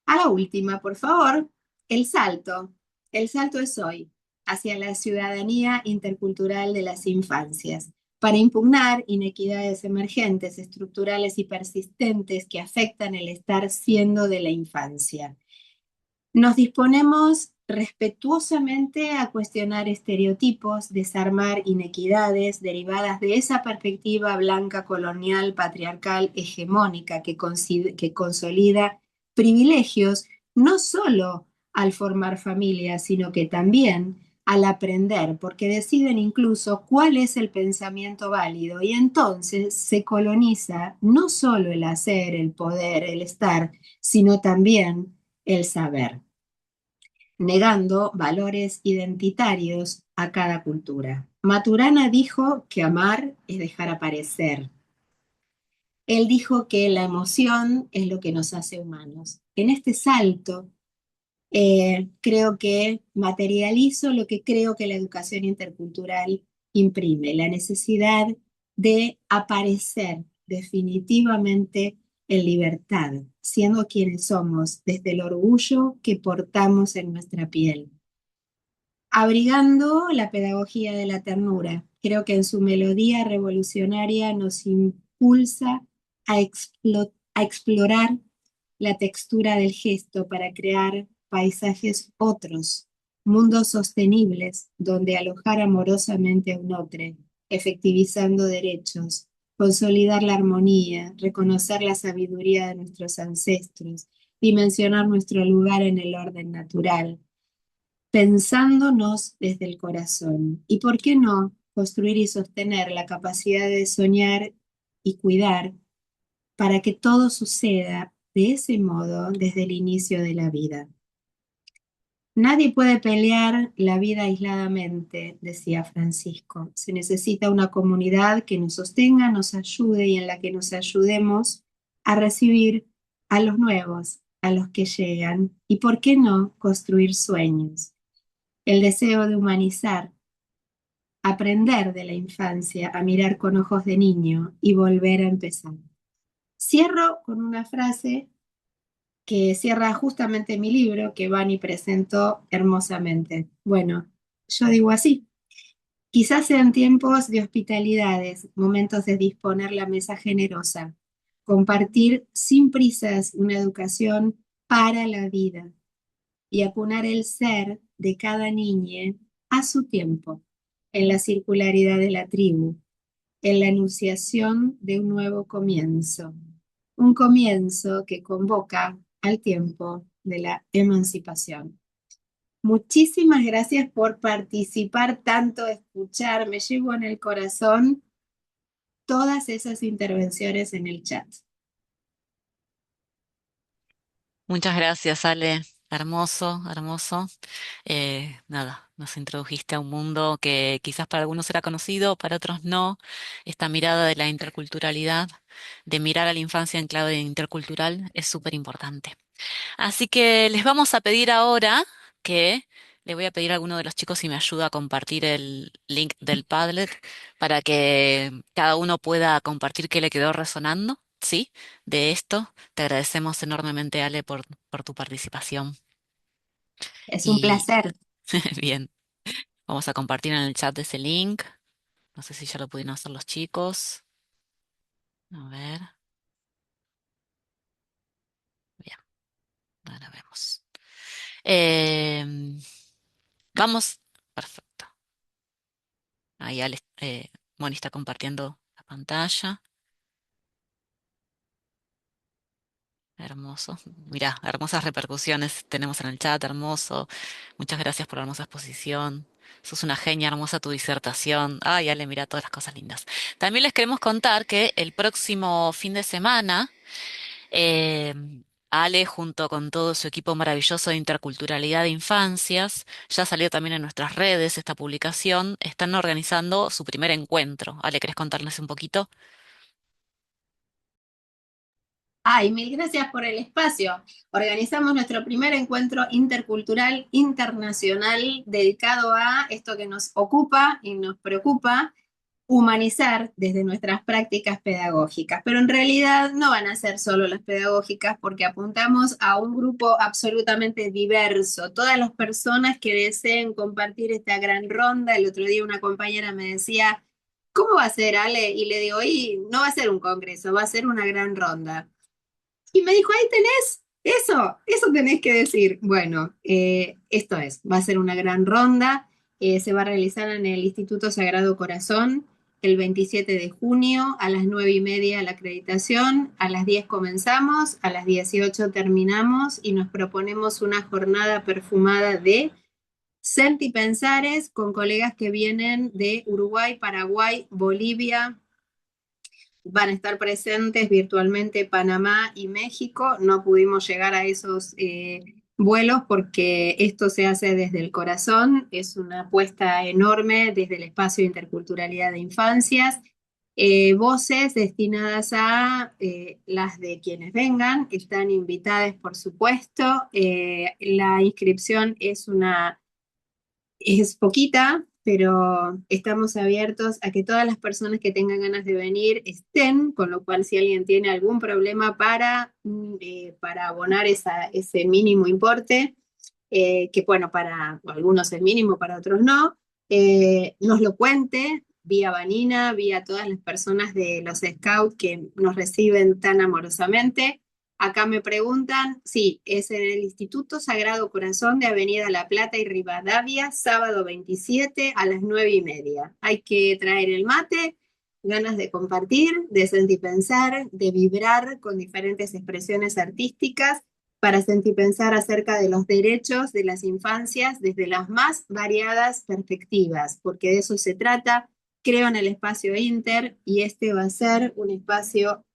A la última, por favor, el salto. El salto es hoy, hacia la ciudadanía intercultural de las infancias, para impugnar inequidades emergentes, estructurales y persistentes que afectan el estar siendo de la infancia. Nos disponemos respetuosamente a cuestionar estereotipos, desarmar inequidades derivadas de esa perspectiva blanca, colonial, patriarcal, hegemónica que consolida privilegios no solo al formar familia, sino que también al aprender, porque deciden incluso cuál es el pensamiento válido y entonces se coloniza no solo el hacer, el poder, el estar, sino también el saber, negando valores identitarios a cada cultura. Maturana dijo que amar es dejar aparecer. Él dijo que la emoción es lo que nos hace humanos. En este salto, creo que materializo lo que creo que la educación intercultural imprime, la necesidad de aparecer definitivamente en libertad, siendo quienes somos, desde el orgullo que portamos en nuestra piel. abrigando la pedagogía de la ternura. Creo que en su melodía revolucionaria nos impulsa a explorar la textura del gesto para crear paisajes otros, mundos sostenibles donde alojar amorosamente a un otro, efectivizando derechos, consolidar la armonía, reconocer la sabiduría de nuestros ancestros, dimensionar nuestro lugar en el orden natural, pensándonos desde el corazón. ¿Y por qué no construir y sostener la capacidad de soñar y cuidar para que todo suceda de ese modo desde el inicio de la vida? Nadie puede pelear la vida aisladamente, decía Francisco. Se necesita una comunidad que nos sostenga, nos ayude y en la que nos ayudemos a recibir a los nuevos, a los que llegan, y por qué no construir sueños. El deseo de humanizar, aprender de la infancia a mirar con ojos de niño y volver a empezar. Cierro con una frase que cierra justamente mi libro que Vani presentó hermosamente. Bueno, yo digo así, quizás sean tiempos de hospitalidades, momentos de disponer la mesa generosa, compartir sin prisas una educación para la vida y apunar el ser de cada niña a su tiempo, en la circularidad de la tribu, en la enunciación de un nuevo comienzo, un comienzo que convoca al tiempo de la emancipación. Muchísimas gracias por participar tanto, escuchar, me llevo en el corazón todas esas intervenciones en el chat. Muchas gracias, Ale. Hermoso, hermoso. Nada, nos introdujiste a un mundo que quizás para algunos era conocido, para otros no. Esta mirada de la interculturalidad, de mirar a la infancia en clave intercultural, es súper importante. Así que les vamos a pedir ahora que le voy a pedir a alguno de los chicos si me ayuda a compartir el link del Padlet para que cada uno pueda compartir qué le quedó resonando, ¿sí? De esto. Te agradecemos enormemente, Ale, por tu participación. Es un Y placer. bien, vamos a compartir en el chat ese link. No sé si ya lo pudieron hacer los chicos. A ver, bien, ahora vemos. Em, vamos, perfecto. Ahí Ale, Moni está compartiendo la pantalla. Hermoso. Mirá, hermosas repercusiones tenemos en el chat, hermoso. Muchas gracias por la hermosa exposición. Sos una genia, hermosa tu disertación. Ay, Ale, mira todas las cosas lindas. También les queremos contar que el próximo fin de semana, eh, Ale, junto con todo su equipo maravilloso de interculturalidad de infancias, ya salió también en nuestras redes esta publicación, están organizando su primer encuentro. Ale, ¿querés contarles un poquito? Ay, mil gracias por el espacio. Organizamos nuestro primer encuentro intercultural internacional dedicado a esto que nos ocupa y nos preocupa, humanizar desde nuestras prácticas pedagógicas. Pero en realidad no van a ser solo las pedagógicas porque apuntamos a un grupo absolutamente diverso. Todas las personas que deseen compartir esta gran ronda. El otro día una compañera me decía, ¿cómo va a ser, Ale? Y le digo, y no va a ser un congreso, va a ser una gran ronda. Y me dijo, ahí tenés, eso tenés que decir. Bueno, esto es, va a ser una gran ronda, se va a realizar en el Instituto Sagrado Corazón el 27 de junio a las 9:30 la acreditación, a las 10 comenzamos, a las 18 terminamos y nos proponemos una jornada perfumada de sentipensares con colegas que vienen de Uruguay, Paraguay, Bolivia, van a estar presentes virtualmente Panamá y México. No pudimos llegar a esos vuelos porque esto se hace desde el corazón. Es una apuesta enorme desde el espacio de interculturalidad de infancias. Voces destinadas a las de quienes vengan, están invitadas, por supuesto. La inscripción es poquita, pero estamos abiertos a que todas las personas que tengan ganas de venir estén, con lo cual si alguien tiene algún problema para abonar ese mínimo importe, que bueno, para algunos es mínimo, para otros no, nos lo cuente vía Vanina, vía todas las personas de los Scouts que nos reciben tan amorosamente. Acá me preguntan, sí, es en el Instituto Sagrado Corazón de Avenida La Plata y Rivadavia, sábado 27 a las 9:30. Hay que traer el mate, ganas de compartir, de sentir pensar, de vibrar con diferentes expresiones artísticas para sentir pensar acerca de los derechos de las infancias desde las más variadas perspectivas, porque de eso se trata. Creo en el espacio inter y este va a ser un espacio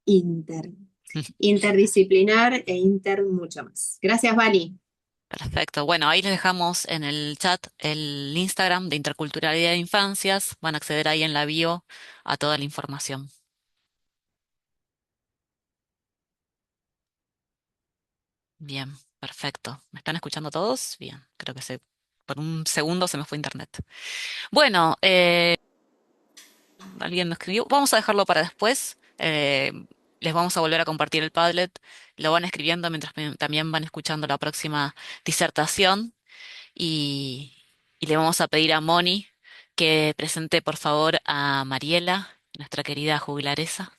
interdisciplinar e inter mucho más. Gracias, Vali. Perfecto. Bueno, ahí les dejamos en el chat el Instagram de Interculturalidad de Infancias. Van a acceder ahí en la bio a toda la información. Bien, perfecto. ¿Me están escuchando todos? Bien, creo que por un segundo se me fue internet. Bueno, alguien me escribió. Vamos a dejarlo para después. Les vamos a volver a compartir el Padlet. Lo van escribiendo mientras también van escuchando la próxima disertación. Y, y le vamos a pedir a Moni que presente por favor a Mariela, nuestra querida juglaresa.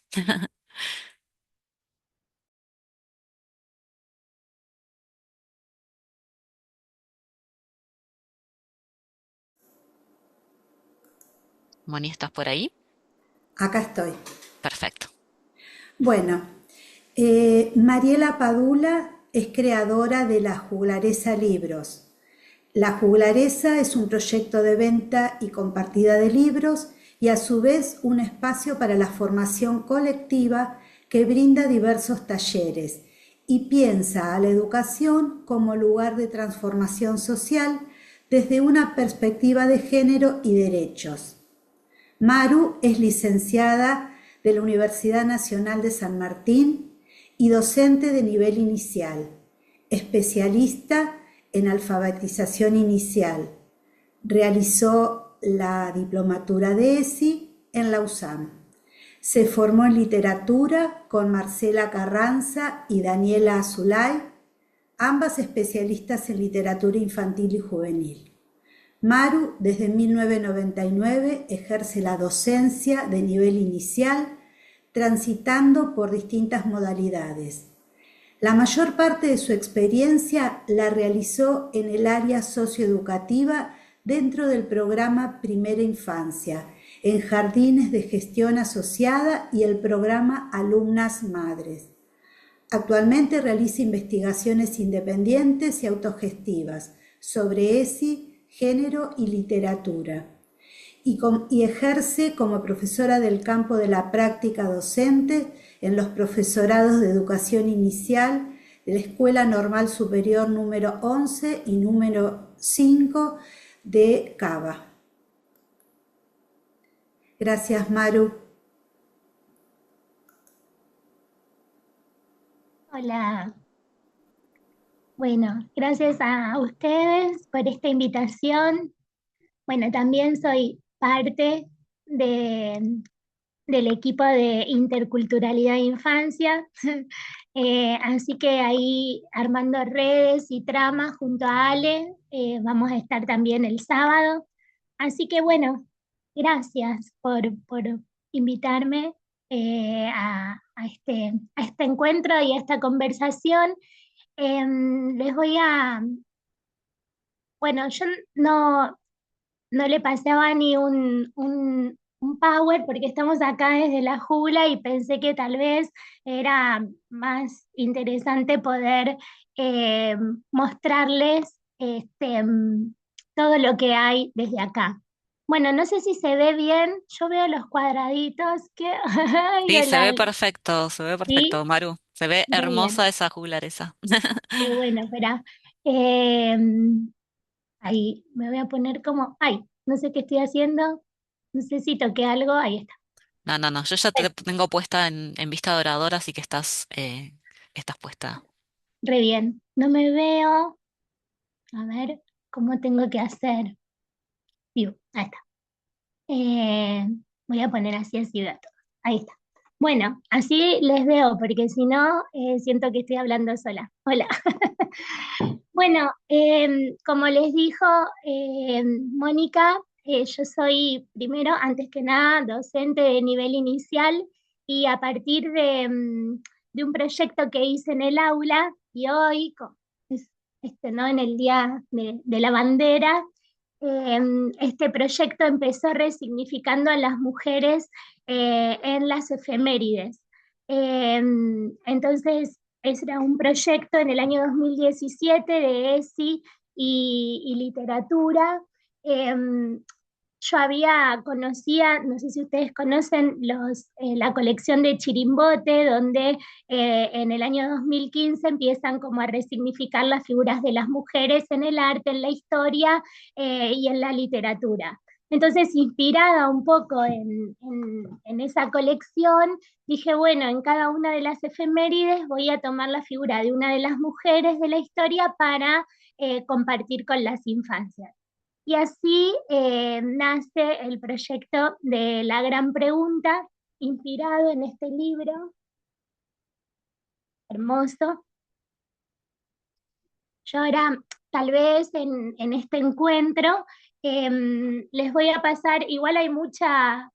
Moni, ¿estás por ahí? Acá estoy. Perfecto. Bueno, Mariela Padula es creadora de La Juglaresa Libros. La Juglaresa es un proyecto de venta y compartida de libros y a su vez un espacio para la formación colectiva que brinda diversos talleres y piensa a la educación como lugar de transformación social desde una perspectiva de género y derechos. Maru es licenciada de la Universidad Nacional de San Martín y docente de nivel inicial, especialista en alfabetización inicial. Realizó la diplomatura de ESI en la USAM. Se formó en literatura con Marcela Carranza y Daniela Azulay, ambas especialistas en literatura infantil y juvenil. Maru, desde 1999, ejerce la docencia de nivel inicial, transitando por distintas modalidades. La mayor parte de su experiencia la realizó en el área socioeducativa dentro del programa Primera Infancia, en jardines de gestión asociada y el programa Alumnas Madres. Actualmente realiza investigaciones independientes y autogestivas sobre ESI, género y literatura. Y ejerce como profesora del campo de la práctica docente en los profesorados de educación inicial de la Escuela Normal Superior número 11 y número 5 de Cava. Gracias, Maru. Hola, bueno, gracias a ustedes por esta invitación. Bueno, también soy parte de, del equipo de interculturalidad de infancia, así que ahí armando redes y tramas junto a Ale, vamos a estar también el sábado. Así que bueno, gracias por invitarme a este encuentro y a esta conversación. Les voy a, bueno, yo no, no le pasaba ni un power porque estamos acá desde la Jula y pensé que tal vez era más interesante poder mostrarles todo lo que hay desde acá. Bueno, no sé si se ve bien, yo veo los cuadraditos que... Ay, Sí, hola, se ve perfecto, sí, Maru. Se ve re hermosa bien, esa juglaresa. qué bueno, espera. Ahí me voy a poner como, ay, no sé qué estoy haciendo, no sé si toqué algo, ahí está. No, no, no, yo ya te tengo puesta en vista doradora, así que estás puesta. Re bien, no me veo, a ver cómo tengo que hacer. Ahí está. Eh, Voy a poner así veo todo. Ahí está. Bueno, así les veo, porque si no, siento que estoy hablando sola. Hola. Bueno, como les dijo Mónica, yo soy primero, antes que nada, docente de nivel inicial y a partir de un proyecto que hice en el aula y hoy, ¿no? En el Día de la Bandera, eh, este proyecto empezó resignificando a las mujeres en las efemérides. Entonces, ese era un proyecto en el año 2017 de ESI y literatura. Eh, yo conocía, no sé si ustedes conocen la colección de Chirimbote, donde en el año 2015 empiezan como a resignificar las figuras de las mujeres en el arte, en la historia y en la literatura. Entonces, inspirada un poco en esa colección, dije, bueno, en cada una de las efemérides voy a tomar la figura de una de las mujeres de la historia para compartir con las infancias. Y así nace el proyecto de La Gran Pregunta, inspirado en este libro hermoso. Yo ahora, tal vez en este encuentro, les voy a pasar, igual hay mucha,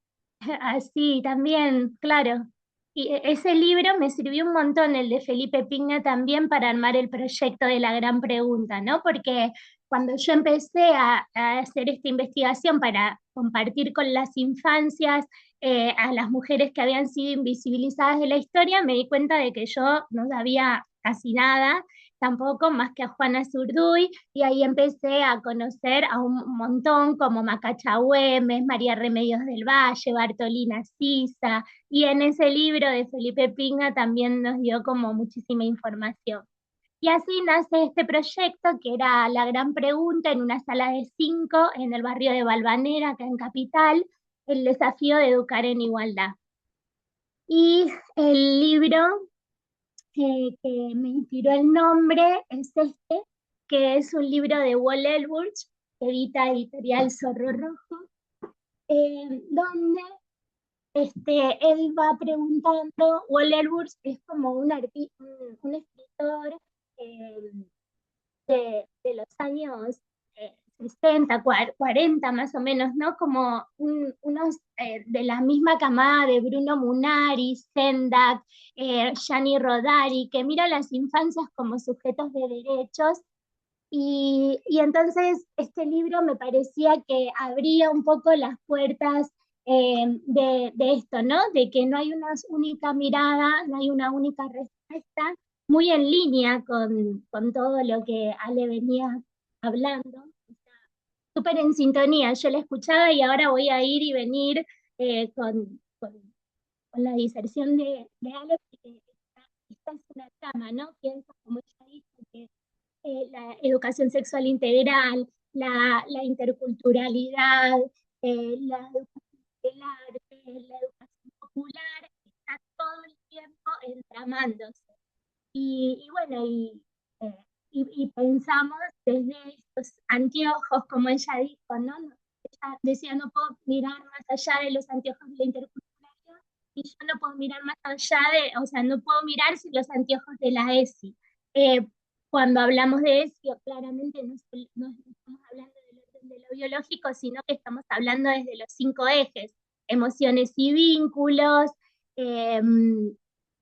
así también, claro. Y ese libro me sirvió un montón, el de Felipe Piña también, para armar el proyecto de La Gran Pregunta, ¿no? Porque cuando yo empecé a hacer esta investigación para compartir con las infancias, a las mujeres que habían sido invisibilizadas de la historia, me di cuenta de que yo no sabía casi nada tampoco más que a Juana Zurduy, y ahí empecé a conocer a un montón como Macacha Güemes, María Remedios del Valle, Bartolina Sisa, y en ese libro de Felipe Pinga también nos dio como muchísima información. Y así nace este proyecto que era La Gran Pregunta en una sala de 5 en el barrio de Valvanera, acá en Capital, el desafío de educar en igualdad. Y el libro que me inspiró el nombre es este, que es un libro de Wall Elburch, que edita Editorial Zorro Rojo, donde él va preguntando, Wall Elburch es como un escritor eh, de los años 60, 40 más o menos, ¿no? Como unos de la misma camada de Bruno Munari, Sendak, Gianni Rodari, que mira a las infancias como sujetos de derechos. Y entonces este libro me parecía que abría un poco las puertas de esto, ¿no? De que no hay una única mirada, no hay una única respuesta, muy en línea con todo lo que Ale venía hablando. Súper en sintonía, yo la escuchaba y ahora voy a ir y venir con la diserción de Ale, porque esta es una trama, ¿no? Pienso, como ella dijo, que la educación sexual integral, la interculturalidad, la educación del arte, la educación popular, está todo el tiempo entramándose. Y bueno, eh, y pensamos desde estos anteojos, como ella dijo, ¿no? Ella decía, no puedo mirar más allá de los anteojos de la interculturalidad, y yo no puedo mirar más allá o sea, no puedo mirar sin los anteojos de la ESI. Eh, Cuando hablamos de ESI, claramente no estamos hablando del orden de lo biológico, sino que estamos hablando desde los 5 ejes: emociones y vínculos, eh,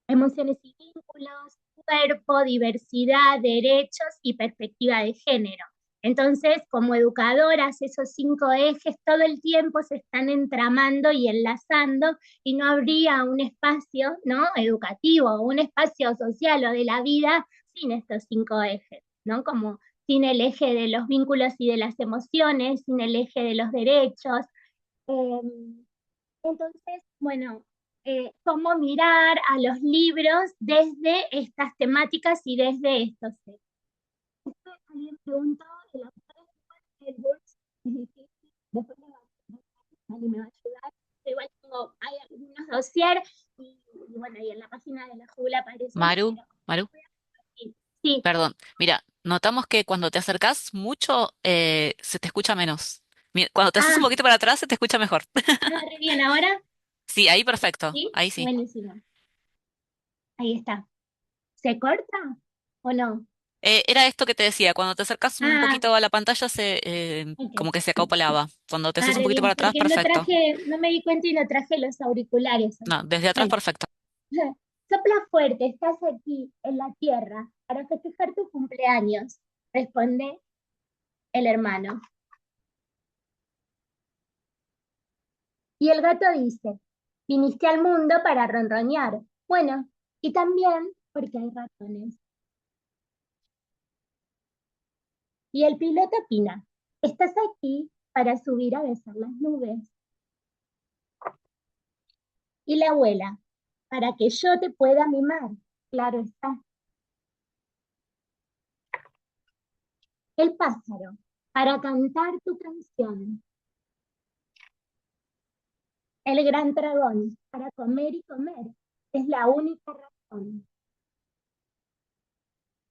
emociones y vínculos, cuerpo, diversidad, derechos y perspectiva de género. Entonces, como educadoras, esos 5 ejes todo el tiempo se están entramando y enlazando, y no habría un espacio, ¿no? Educativo o un espacio social o de la vida sin estos 5 ejes, ¿no? Como sin el eje de los vínculos y de las emociones, sin el eje de los derechos. Eh, entonces, bueno, cómo mirar a los libros desde estas temáticas y desde estos ejes. Alguien preguntó, el autor es Edwards, es difícil, después alguien me va a ayudar. Igual hay algunos dossier y bueno, y en la página de la Jula aparecen, Maru, pero Maru, sí, sí. perdón. Mira, notamos que cuando te acercás mucho se te escucha menos. Cuando te haces un Ah, poquito para atrás se te escucha mejor. re bien, ahora Sí, ahí perfecto, sí, ahí sí. buenísimo. Ahí está. ¿Se corta o no? Era esto que te decía, cuando te acercas un Ah, poquito a la pantalla ok. como que se acoplaba. Cuando te Ah, haces un re poquito para bien, atrás, porque no perfecto. traje, no me di cuenta y no traje los auriculares hoy. No, desde atrás, Bueno, perfecto. sopla fuerte, estás aquí en la tierra para festejar tu cumpleaños, responde el hermano. Y el gato dice, viniste al mundo para ronronear. Bueno, y también porque hay ratones. Y el piloto opina, estás aquí para subir a besar las nubes. Y la abuela, para que yo te pueda mimar. Claro está. El pájaro, para cantar tu canción. El gran dragón, para comer y comer. Es la única razón.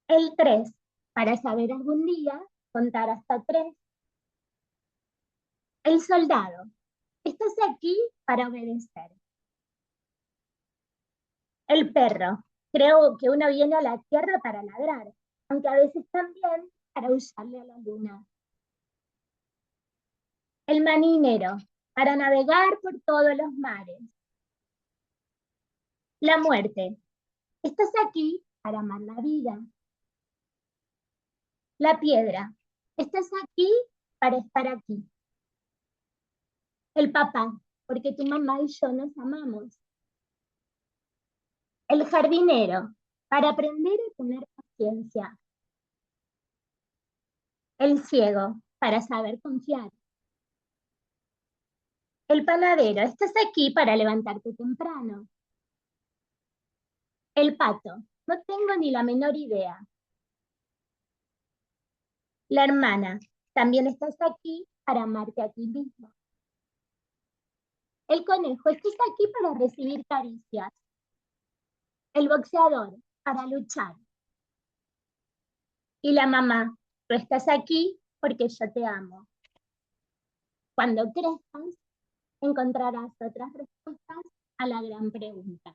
El 3, para saber algún día contar hasta 3. El soldado, estás aquí para obedecer. El perro, creo que uno viene a la tierra para ladrar, aunque a veces también para aullarle a la luna. El marinero, para navegar por todos los mares. La muerte, estás aquí para amar la vida. La piedra, estás aquí para estar aquí. El papá, porque tu mamá y yo nos amamos. El jardinero, para aprender a tener paciencia. El ciego, para saber confiar. El panadero, estás aquí para levantarte temprano. El pato, no tengo ni la menor idea. La hermana, también estás aquí para amarte a ti mismo. El conejo, estás aquí para recibir caricias. El boxeador, para luchar. Y la mamá, tú estás aquí porque yo te amo. Cuando crezcas, encontrarás otras respuestas a la gran pregunta.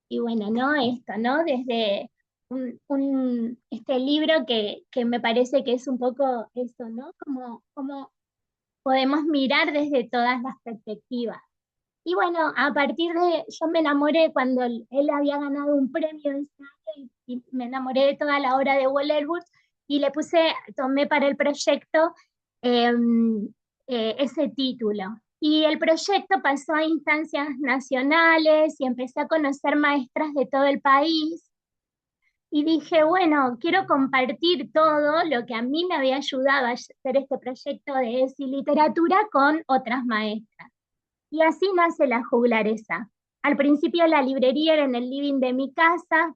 Y bueno, ¿no? Esto, ¿no? Desde este libro que me parece que es un poco eso, ¿no? Como podemos mirar desde todas las perspectivas. Y bueno, a partir de, yo me enamoré cuando él había ganado un premio ese año y me enamoré de toda la obra de Wallerwood y le puse, tomé para el proyecto eh, ese título. Y el proyecto pasó a instancias nacionales y empecé a conocer maestras de todo el país. Y dije, bueno, quiero compartir todo lo que a mí me había ayudado a hacer este proyecto de ESI Literatura con otras maestras. Y así nace La Juglaresa. Al principio la librería era en el living de mi casa,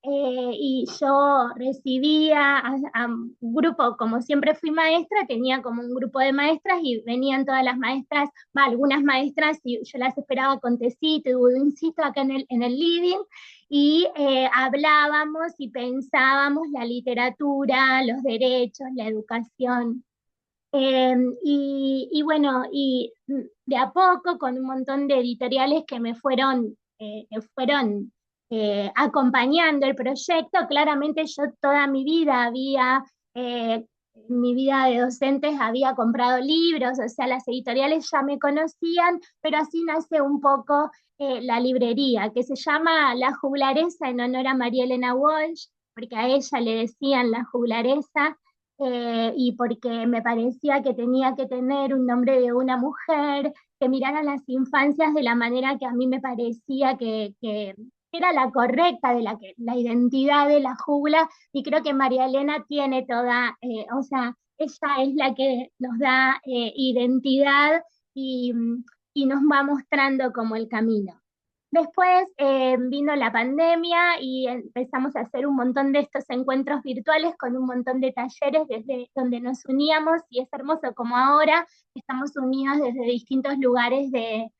y yo recibía a un grupo, como siempre fui maestra, tenía como un grupo de maestras y venían todas las maestras, algunas maestras, y yo las esperaba con tecito y budincito acá en el living, y hablábamos y pensábamos la literatura, los derechos, la educación. Y bueno, y de a poco, con un montón de editoriales que fueron acompañando el proyecto, claramente yo toda mi vida eh, mi vida de docentes había comprado libros, o sea, las editoriales ya me conocían, pero así nace un poco la librería, que se llama La Juglaresa en honor a María Elena Walsh, porque a ella le decían La Juglaresa, y porque me parecía que tenía que tener un nombre de una mujer, que mirara las infancias de la manera que a mí me parecía que era la correcta, la identidad de la jugla, y creo que María Elena tiene toda, o sea, ella es la que nos da identidad y, y nos va mostrando como el camino. Después vino la pandemia y empezamos a hacer un montón de estos encuentros virtuales con un montón de talleres desde donde nos uníamos, y es hermoso como ahora estamos unidos desde distintos lugares de-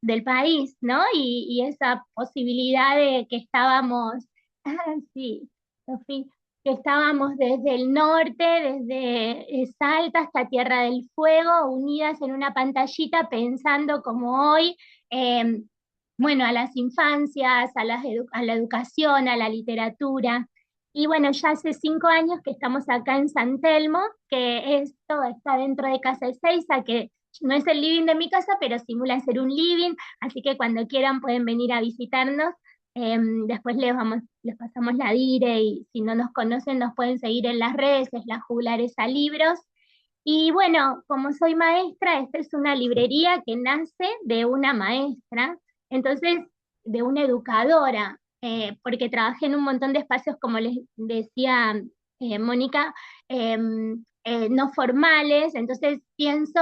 del país, ¿no? Y esa posibilidad de que estábamos, sí, Sofía, que estábamos desde el norte, desde Salta hasta Tierra del Fuego, unidas en una pantallita pensando como hoy. em, bueno, a las infancias, a la educación, a la literatura. Y bueno, ya hace 5 años que estamos acá en San Telmo, que esto está dentro de Casa Ezeiza, que no es el living de mi casa, pero simula ser un living, así que cuando quieran pueden venir a visitarnos. Después les pasamos la dire y si no nos conocen nos pueden seguir en las redes, es La Juglares a Libros. Y bueno, como soy maestra, esta es una librería que nace de una maestra, entonces de una educadora, porque trabajé en un montón de espacios, como les decía Mónica, no formales, entonces pienso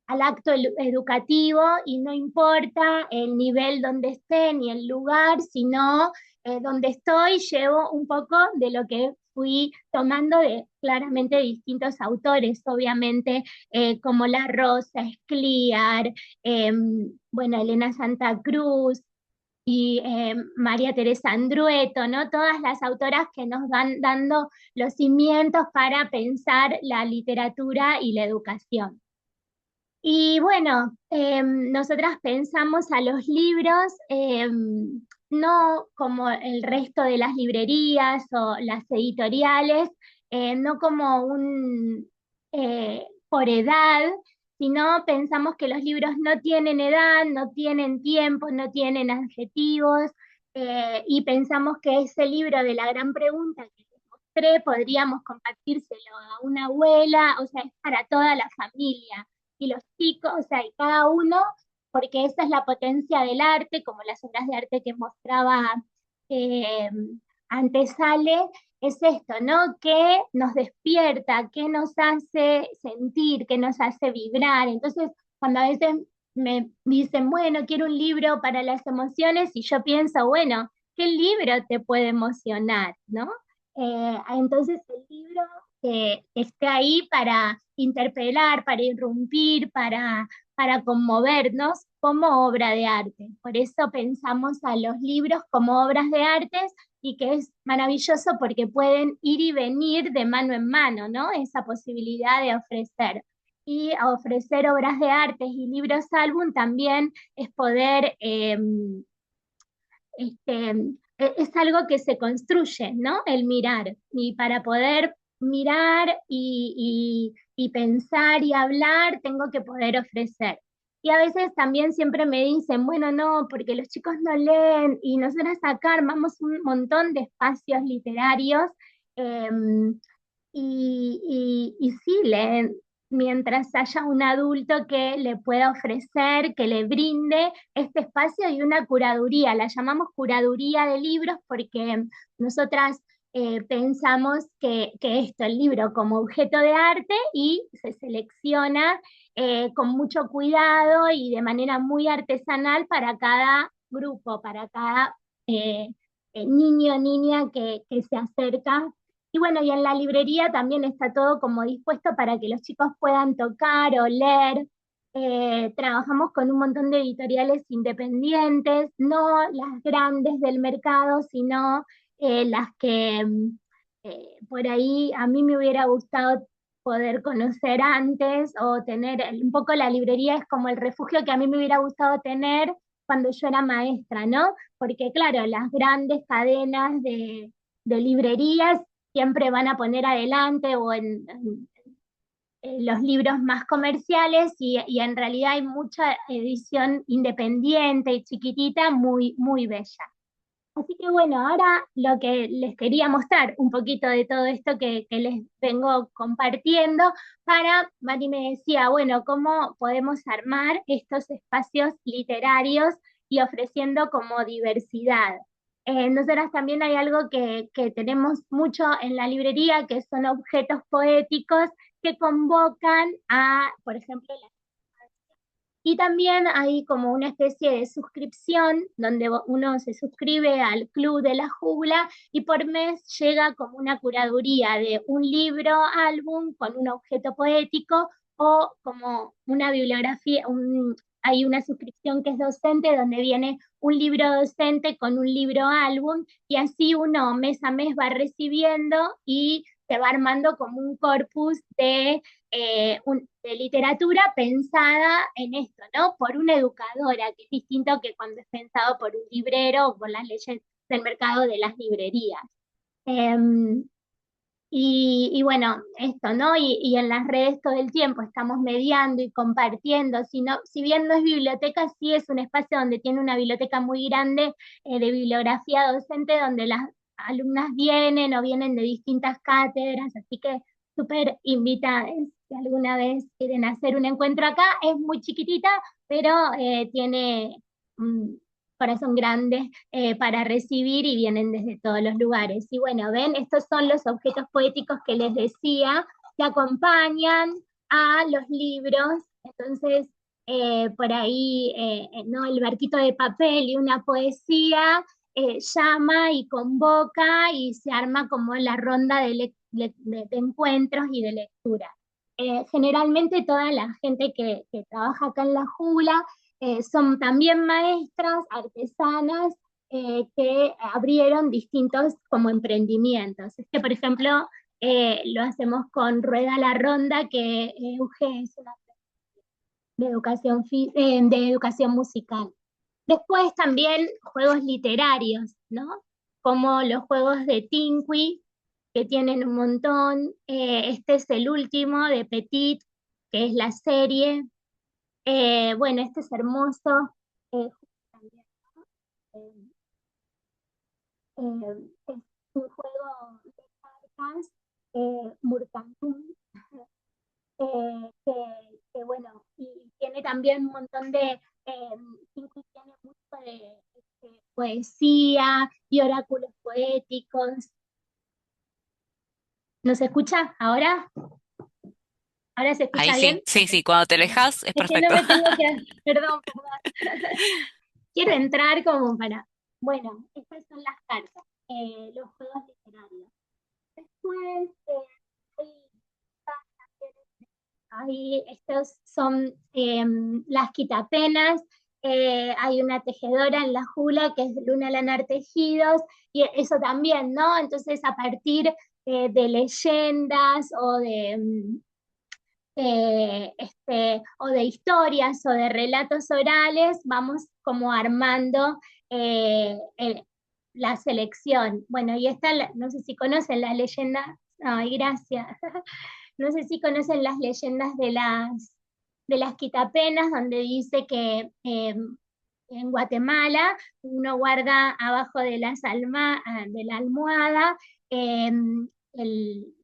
al acto educativo y no importa el nivel donde esté ni el lugar, sino donde estoy, llevo un poco de lo que fui tomando de claramente distintos autores, obviamente, como La Rosa, Escliar, eh, bueno, Elena Santa Cruz y María Teresa Andrueto, ¿no? Todas las autoras que nos van dando los cimientos para pensar la literatura y la educación. Y bueno, nosotras pensamos a los libros no como el resto de las librerías o las editoriales, no como por edad, sino pensamos que los libros no tienen edad, no tienen tiempo, no tienen adjetivos, y pensamos que ese libro de la gran pregunta que les mostré podríamos compartírselo a una abuela, o sea, es para toda la familia y los chicos, o sea, y cada uno, porque esa es la potencia del arte, como las obras de arte que mostraba eh, antes Ale, es esto, ¿no? Que nos despierta, que nos hace sentir, que nos hace vibrar. Entonces, cuando a veces me dicen, bueno, quiero un libro para las emociones, y yo pienso, bueno, ¿qué libro te puede emocionar, ¿no? Entonces, el libro que esté ahí para interpelar, para irrumpir, para conmovernos como obra de arte. Por eso pensamos a los libros como obras de arte y que es maravilloso porque pueden ir y venir de mano en mano, ¿no? Esa posibilidad de ofrecer. Y a ofrecer obras de arte y libros álbum también es poder este, es algo que se construye, ¿no? El mirar. Y para poder mirar y pensar y hablar, tengo que poder ofrecer. Y a veces también siempre me dicen, bueno, no, porque los chicos no leen y nosotros acá armamos un montón de espacios literarios eh, y sí, mientras haya un adulto que le pueda ofrecer, que le brinde este espacio y una curaduría. La llamamos curaduría de libros porque nosotras pensamos que esto, el libro como objeto de arte y se selecciona con mucho cuidado y de manera muy artesanal para cada grupo, para cada eh, niño o niña que se acerca. Y bueno, y en la librería también está todo como dispuesto para que los chicos puedan tocar o leer. Trabajamos con un montón de editoriales independientes, no las grandes del mercado, sino las que por ahí a mí me hubiera gustado poder conocer antes o tener un poco la librería es como el refugio que a mí me hubiera gustado tener cuando yo era maestra, ¿no? Porque claro, las grandes cadenas de librerías siempre van a poner adelante o en los libros más comerciales y en realidad hay mucha edición independiente y chiquitita muy, muy bella. Así que bueno, ahora lo que les quería mostrar, un poquito de todo esto que les vengo compartiendo, Mari me decía, bueno, ¿cómo podemos armar estos espacios literarios y ofreciendo como diversidad? Nosotras también hay algo que tenemos mucho en la librería, que son objetos poéticos que convocan a, por ejemplo, y también hay como una especie de suscripción donde uno se suscribe al Club de la Jugla y por mes llega como una curaduría de un libro, álbum con un objeto poético o como una bibliografía, hay una suscripción que es docente donde viene un libro docente con un libro álbum y así uno mes a mes va recibiendo y se va armando como un corpus de literatura pensada en esto, ¿no? Por una educadora, que es distinto que cuando es pensado por un librero o por las leyes del mercado de las librerías. Em, y bueno, esto, ¿no? Y en las redes todo el tiempo estamos mediando y compartiendo. Si bien no es biblioteca, sí es un espacio donde tiene una biblioteca muy grande de bibliografía docente, donde las alumnas vienen o vienen de distintas cátedras, así que súper invitadas. Si alguna vez quieren hacer un encuentro acá, es muy chiquitita, pero tiene un corazón grande para recibir y vienen desde todos los lugares. Y bueno, ven, estos son los objetos poéticos que les decía, que acompañan a los libros. Entonces, por ahí, ¿no? El barquito de papel y una poesía llama y convoca y se arma como la ronda de encuentros y de lectura. Generalmente toda la gente que trabaja acá en la Jula son también maestras, artesanas, que abrieron distintos como emprendimientos. Este, por ejemplo, lo hacemos con Rueda la Ronda, que Euge es una de educación musical. Después también juegos literarios, ¿no? Como los juegos de Tinqui, que tienen un montón. Este es el último de Petit, que es la serie. Bueno, este es hermoso. Eh, también, eh, es un juego de cartas, Murkantun, bueno, y tiene también un montón tiene mucho de poesía y oráculos poéticos. ¿Nos escucha ahora? ¿Ahora se Ahí escucha sí, bien? sí, sí, cuando te alejas es Es que no perfecto. me tengo que... Perdón, perdón. Quiero entrar como para... Bueno, estas son las cartas, los juegos literarios. Después, ahí estos son las quitapenas. Hay una tejedora en la Jula que es Luna Lanar Tejidos, y eso también, ¿no? Entonces, a partir de leyendas o de historias o de relatos orales, vamos como armando la selección. Bueno, y esta, no sé si conocen las leyendas, ay, gracias. No sé si conocen las leyendas de las quitapenas, donde dice que en Guatemala uno guarda abajo de la almohada eh,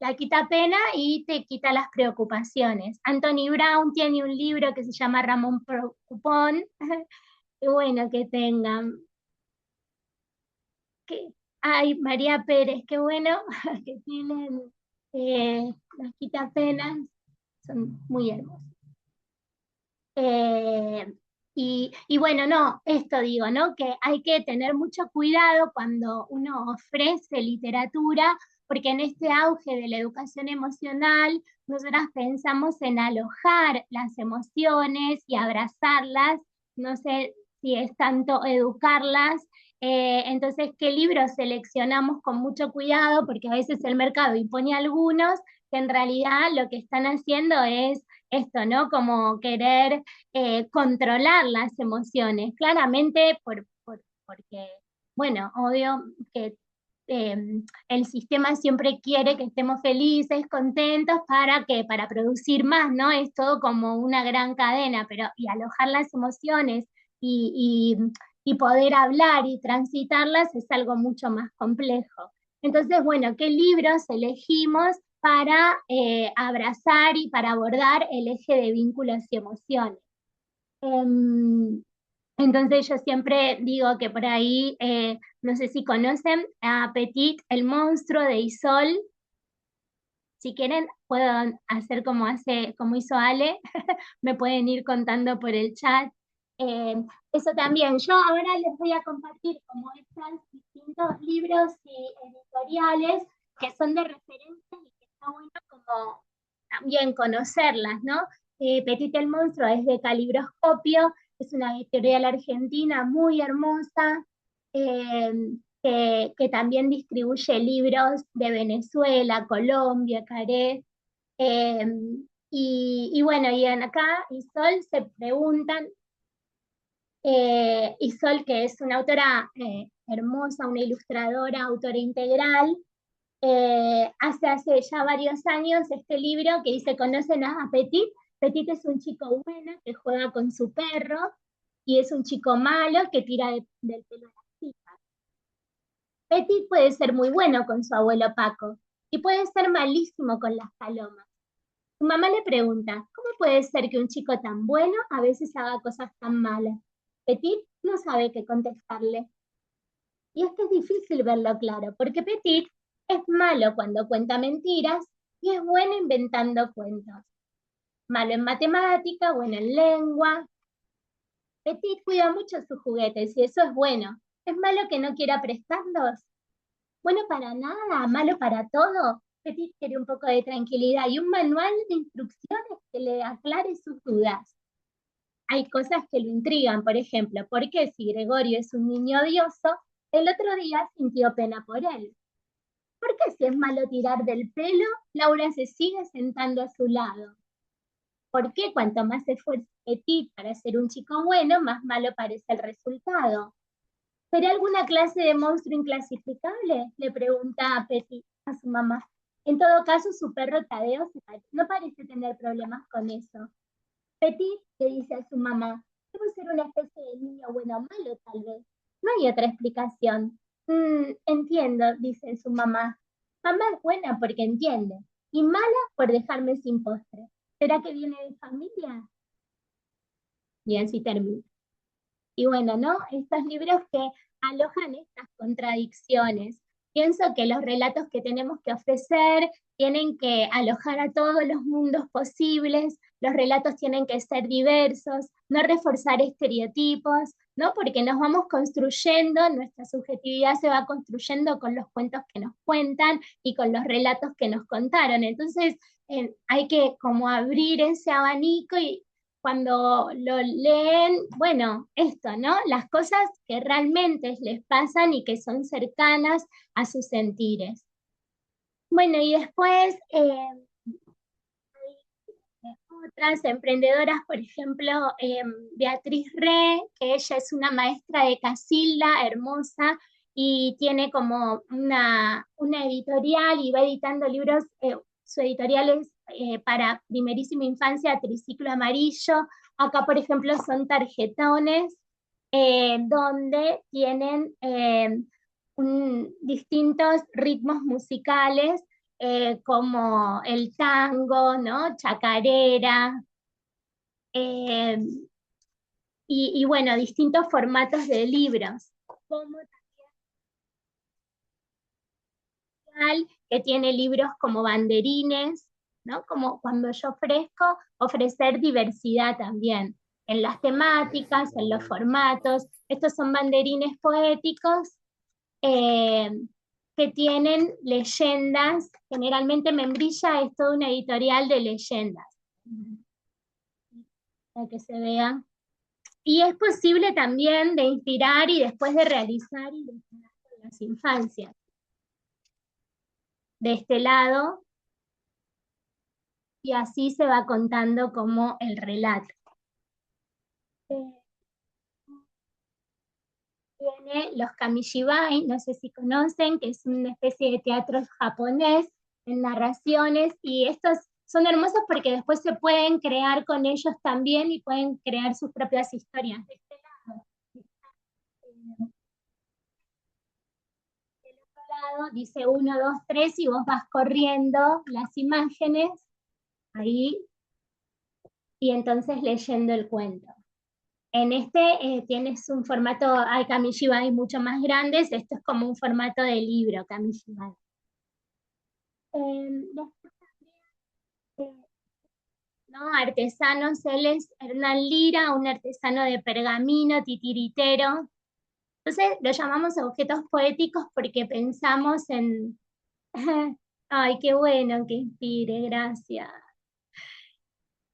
la quitapena y te quita las preocupaciones. Anthony Brown tiene un libro que se llama Ramón Preocupón. Qué bueno que tengan. Que, ay, María Pérez, qué bueno que tienen las quitapenas, son muy hermosos. Eh, y bueno, no, esto digo, ¿no? Que hay que tener mucho cuidado cuando uno ofrece literatura, porque en este auge de la educación emocional, nosotras pensamos en alojar las emociones y abrazarlas, no sé si es tanto educarlas. Entonces, ¿qué libros seleccionamos con mucho cuidado? Porque a veces el mercado impone algunos que en realidad lo que están haciendo es esto, ¿no? Como querer controlar las emociones, claramente porque, bueno, obvio que eh, el sistema siempre quiere que estemos felices, contentos, para producir más, ¿no? Es todo como una gran cadena, pero y alojar las emociones y, y poder hablar y transitarlas es algo mucho más complejo. Entonces, bueno, ¿qué libros elegimos para abrazar y para abordar el eje de vínculos y emociones? Em, entonces yo siempre digo que por ahí, no sé si conocen a Petit, el monstruo de Isol. Si quieren, puedo hacer como hizo Ale, me pueden ir contando por el chat. Eh, Eso también. Yo ahora les voy a compartir como estos distintos libros y editoriales que son de referencia y que está bueno como también conocerlas, ¿no? Petit el Monstruo es de Calibroscopio, es una editorial argentina muy hermosa, eh, que también distribuye libros de Venezuela, Colombia, Caré. eh, y bueno, y en acá Isol se preguntan, Isol, que es una autora hermosa, una ilustradora, autora integral, hace ya varios años este libro que dice, ¿conocen a Petit? Petit es un chico bueno que juega con su perro y es un chico malo que tira del pelo a las chicas. Petit puede ser muy bueno con su abuelo Paco y puede ser malísimo con las palomas. Su mamá le pregunta, ¿cómo puede ser que un chico tan bueno a veces haga cosas tan malas? Petit no sabe qué contestarle. Y es que es difícil verlo claro, porque Petit es malo cuando cuenta mentiras y es bueno inventando cuentos. Malo en matemática, bueno en lengua. Petit cuida mucho sus juguetes y eso es bueno. Es malo que no quiera prestarlos. Bueno para nada, malo para todo. Petit quiere un poco de tranquilidad y un manual de instrucciones que le aclare sus dudas. Hay cosas que lo intrigan, por ejemplo, ¿por qué si Gregorio es un niño odioso, el otro día sintió pena por él? ¿Por qué si es malo tirar del pelo, Laura se sigue sentando a su lado? ¿Por qué cuanto más se esfuerza Petit para ser un chico bueno, más malo parece el resultado? ¿Será alguna clase de monstruo inclasificable? Le pregunta a Petit a su mamá. En todo caso, su perro Tadeo no parece tener problemas con eso. Petit le dice a su mamá, debo ser una especie de niño bueno o malo, tal vez. No hay otra explicación. Entiendo, dice su mamá. Mamá es buena porque entiende, y mala por dejarme sin postre. ¿Será que viene de familia? Y así termina. Y bueno, ¿no? Estos libros que alojan estas contradicciones. Pienso que los relatos que tenemos que ofrecer tienen que alojar a todos los mundos posibles, los relatos tienen que ser diversos, no reforzar estereotipos, ¿no? Porque nos vamos construyendo, nuestra subjetividad se va construyendo con los cuentos que nos cuentan y con los relatos que nos contaron. Entonces, hay que como abrir ese abanico y cuando lo leen, bueno, esto, ¿no? Las cosas que realmente les pasan y que son cercanas a sus sentires. Bueno, y después otras emprendedoras, por ejemplo, Beatriz Re, que ella es una maestra de Casilda, hermosa, y tiene como una editorial y va editando libros, su editorial es para primerísima infancia, Triciclo Amarillo. Acá, por ejemplo, son tarjetones donde tienen distintos ritmos musicales como el tango, ¿no? Chacarera, eh, y bueno, distintos formatos de libros, como tal, que tiene libros como banderines, ¿no? Como cuando yo ofrezco, ofrecer diversidad también en las temáticas, en los formatos. Estos son banderines poéticos eh, que tienen leyendas. Generalmente Membrilla es toda una editorial de leyendas, para que se vea. Y es posible también de inspirar y después de realizar y de las infancias. De este lado, y así se va contando como el relato. Tiene los kamishibai, no sé si conocen, que es una especie de teatro japonés en narraciones, y estos son hermosos porque después se pueden crear con ellos también y pueden crear sus propias historias. De este lado, del otro lado dice 1, 2, 3 y vos vas corriendo las imágenes ahí y entonces leyendo el cuento. En este tienes un formato, hay kamishibai mucho más grandes, esto es como un formato de libro, kamishibai. Después también, ¿no? Artesanos, él es Hernán Lira, un artesano de pergamino, titiritero. Entonces lo llamamos objetos poéticos porque pensamos en, ay, qué bueno que inspire, gracias.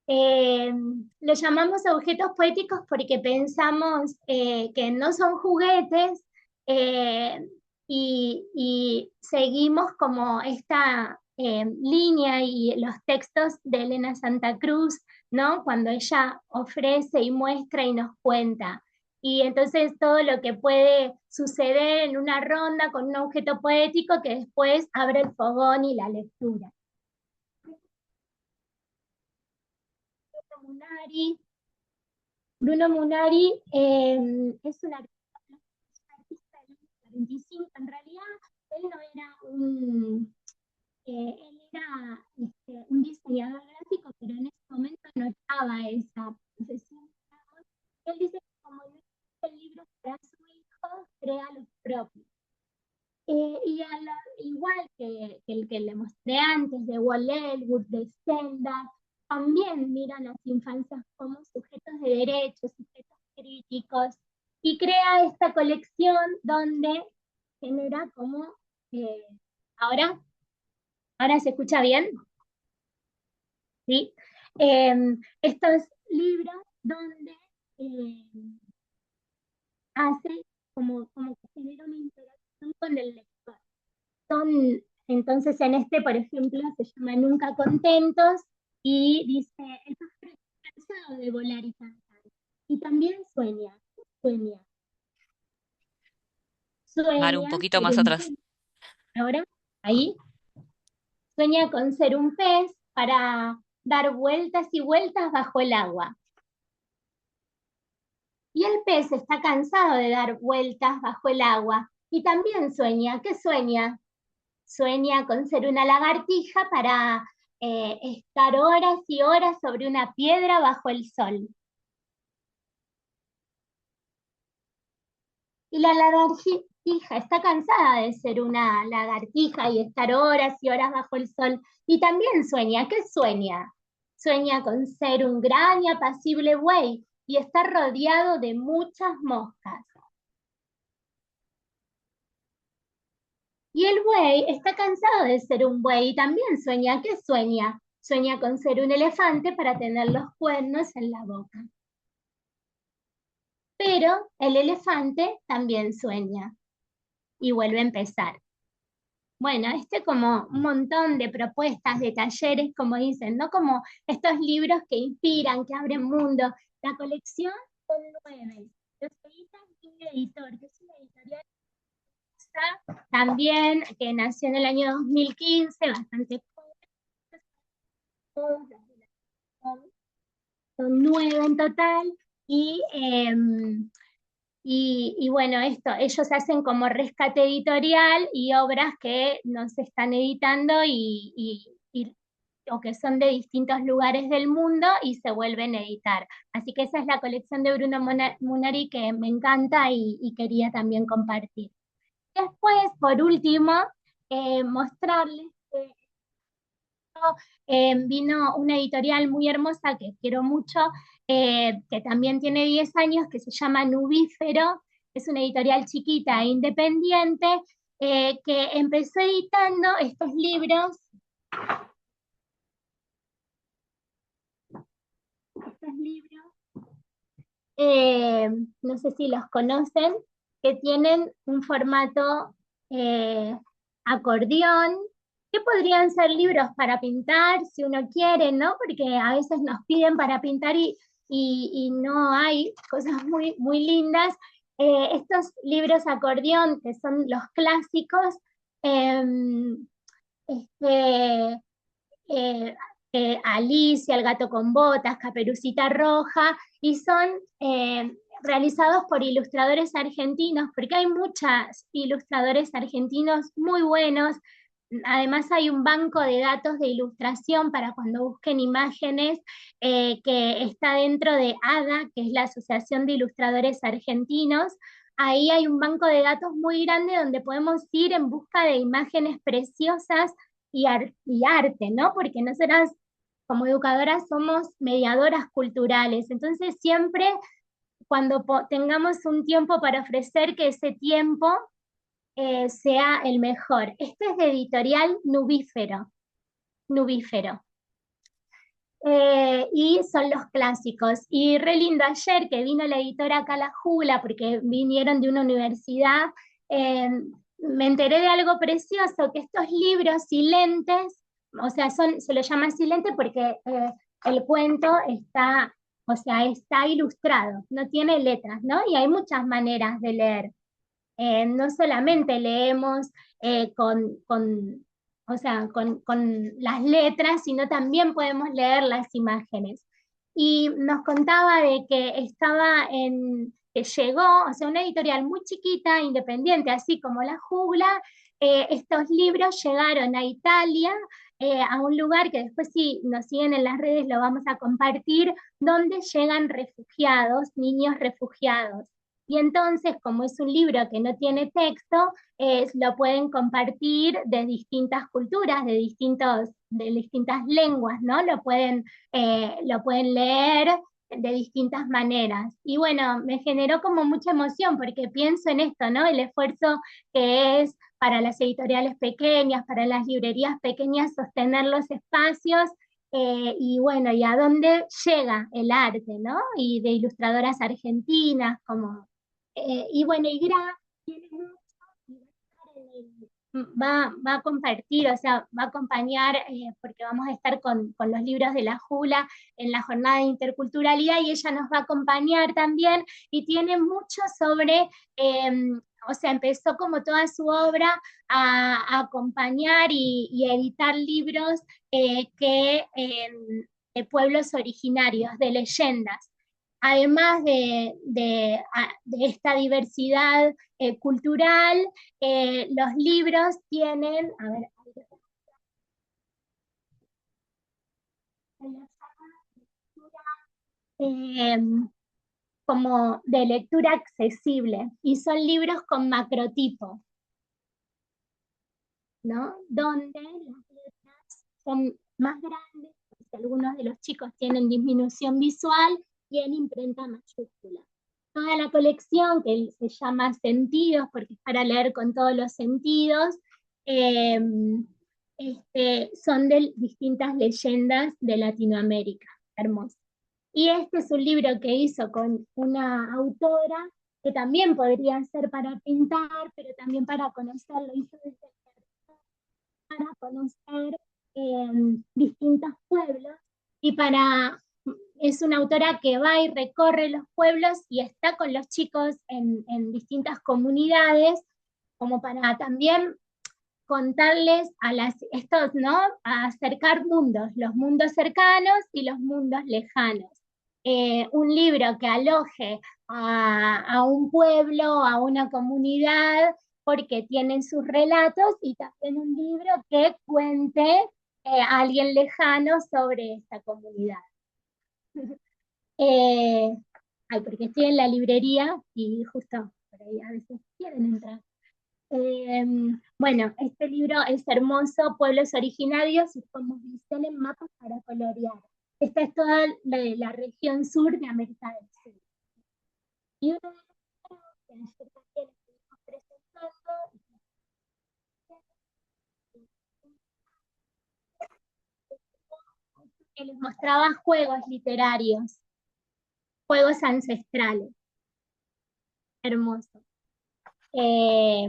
Lo llamamos objetos poéticos porque pensamos que no son juguetes eh, y seguimos como esta línea y los textos de Elena Santa Cruz, ¿no? Cuando ella ofrece y muestra y nos cuenta. Y entonces todo lo que puede suceder en una ronda con un objeto poético que después abre el fogón y la lectura. Munari. Bruno Munari es un artista del 45. En realidad, él no era él era un diseñador gráfico, pero en ese momento no estaba esa profesión. Él dice que como no el libro para su hijo, crea los propios. Igual que el que le mostré antes, de Wall Elwood, de Stendhal, también miran a las infancias como sujetos de derechos, sujetos críticos, y crea esta colección donde genera como, eh, ahora, ahora se escucha bien, ¿sí? Estos libros donde eh, hace como que genera una interacción con el lector. Son, entonces en este, por ejemplo, se llama Nunca Contentos y dice, el pájaro está cansado de volar y cantar. Y también sueña, Mar, un sueña poquito ser más un atrás. pez. Ahora, ahí, sueña con ser un pez para dar vueltas y vueltas bajo el agua. Y el pez está cansado de dar vueltas bajo el agua y también sueña. ¿Qué sueña? Sueña con ser una lagartija para estar horas y horas sobre una piedra bajo el sol. Y la lagartija está cansada de ser una lagartija y estar horas y horas bajo el sol. Y también sueña. ¿Qué sueña? Sueña con ser un gran y apacible buey y estar rodeado de muchas moscas. Y el buey está cansado de ser un buey y también sueña. ¿Qué sueña? Sueña con ser un elefante para tener los cuernos en la boca. Pero el elefante también sueña y vuelve a empezar. Bueno, como un montón de propuestas, de talleres, como dicen, ¿no? Como estos libros que inspiran, que abren mundo. La colección son 9. Los edita King Editor, que es una editorial también que nació en el año 2015, bastante joven, son 9 en total, y, bueno, ellos hacen como rescate editorial y obras que no se están editando o que son de distintos lugares del mundo y se vuelven a editar. Así que esa es la colección de Bruno Munari que me encanta y quería también compartir. Después, por último, mostrarles que vino una editorial muy hermosa que quiero mucho, que también tiene 10 años, que se llama Nubífero. Es una editorial chiquita e independiente, que empezó editando estos libros, eh, no sé si los conocen, que tienen un formato eh, acordeón, que podrían ser libros para pintar si uno quiere, ¿no? Porque a veces nos piden para pintar y no hay cosas muy, muy lindas. Estos libros acordeón, que son los clásicos, eh, este, eh, Alicia, el gato con botas, Caperucita Roja, y son realizados por ilustradores argentinos, porque hay muchos ilustradores argentinos muy buenos. Además hay un banco de datos de ilustración para cuando busquen imágenes, que está dentro de ADA, que es la Asociación de Ilustradores Argentinos. Ahí hay un banco de datos muy grande donde podemos ir en busca de imágenes preciosas y arte, ¿no? Porque nosotras como educadoras somos mediadoras culturales, entonces siempre cuando tengamos un tiempo para ofrecer, que ese tiempo sea el mejor. Este es de editorial Nubífero. Y son los clásicos. Y re lindo ayer que vino la editora Calajula, porque vinieron de una universidad, eh, me enteré de algo precioso, que estos libros silentes, o sea, se lo llama silente porque el cuento está o sea, está ilustrado, no tiene letras, ¿no? Y hay muchas maneras de leer. No solamente leemos o sea, con las letras, sino también podemos leer las imágenes. Y nos contaba de que que llegó, o sea, una editorial muy chiquita, independiente, así como La Jugla. Estos libros llegaron a Italia, a un lugar que después, si nos siguen en las redes, lo vamos a compartir, donde llegan refugiados, niños refugiados. Y entonces, como es un libro que no tiene texto, lo pueden compartir de distintas culturas, de distintas lenguas, ¿no? Lo pueden leer de distintas maneras. Y bueno, me generó como mucha emoción porque pienso en esto, ¿no? El esfuerzo que es para las editoriales pequeñas, para las librerías pequeñas, sostener los espacios. Y bueno, y a dónde llega el arte, ¿no? Y de ilustradoras argentinas y bueno, y Gra tiene mucho y va a estar va a compartir, o sea, va a acompañar, porque vamos a estar con los libros de la Jula en la jornada de interculturalidad y ella nos va a acompañar también y tiene mucho sobre, o sea, empezó como toda su obra a acompañar y editar libros de pueblos originarios, de leyendas además de esta diversidad cultural, los libros tienen, a ver, eh, como de lectura accesible, y son libros con macrotipo, ¿no? Donde las letras son más grandes, porque algunos de los chicos tienen disminución visual y en imprenta mayúscula. Toda la colección, que se llama Sentidos, porque es para leer con todos los sentidos, eh, son de distintas leyendas de Latinoamérica. Hermoso. Y este es un libro que hizo con una autora que también podría ser para pintar, pero también para conocerlo. Hizo desde para conocer distintos pueblos y es una autora que va y recorre los pueblos y está con los chicos en distintas comunidades, como para también contarles estos, ¿no? A acercar mundos, los mundos cercanos y los mundos lejanos. Un libro que aloje a un pueblo, a una comunidad, porque tienen sus relatos, y también un libro que cuente a alguien lejano sobre esta comunidad. Eh, Ay, porque estoy en la librería y justo por ahí a veces quieren entrar. Eh, bueno, este libro es hermoso, Pueblos Originarios y como dicen en mapas para colorear. Esta es toda la región sur de América del Sur. Y uno de los que ayer también estuvimos presentando, que les mostraba juegos literarios, juegos ancestrales, hermosos. Eh,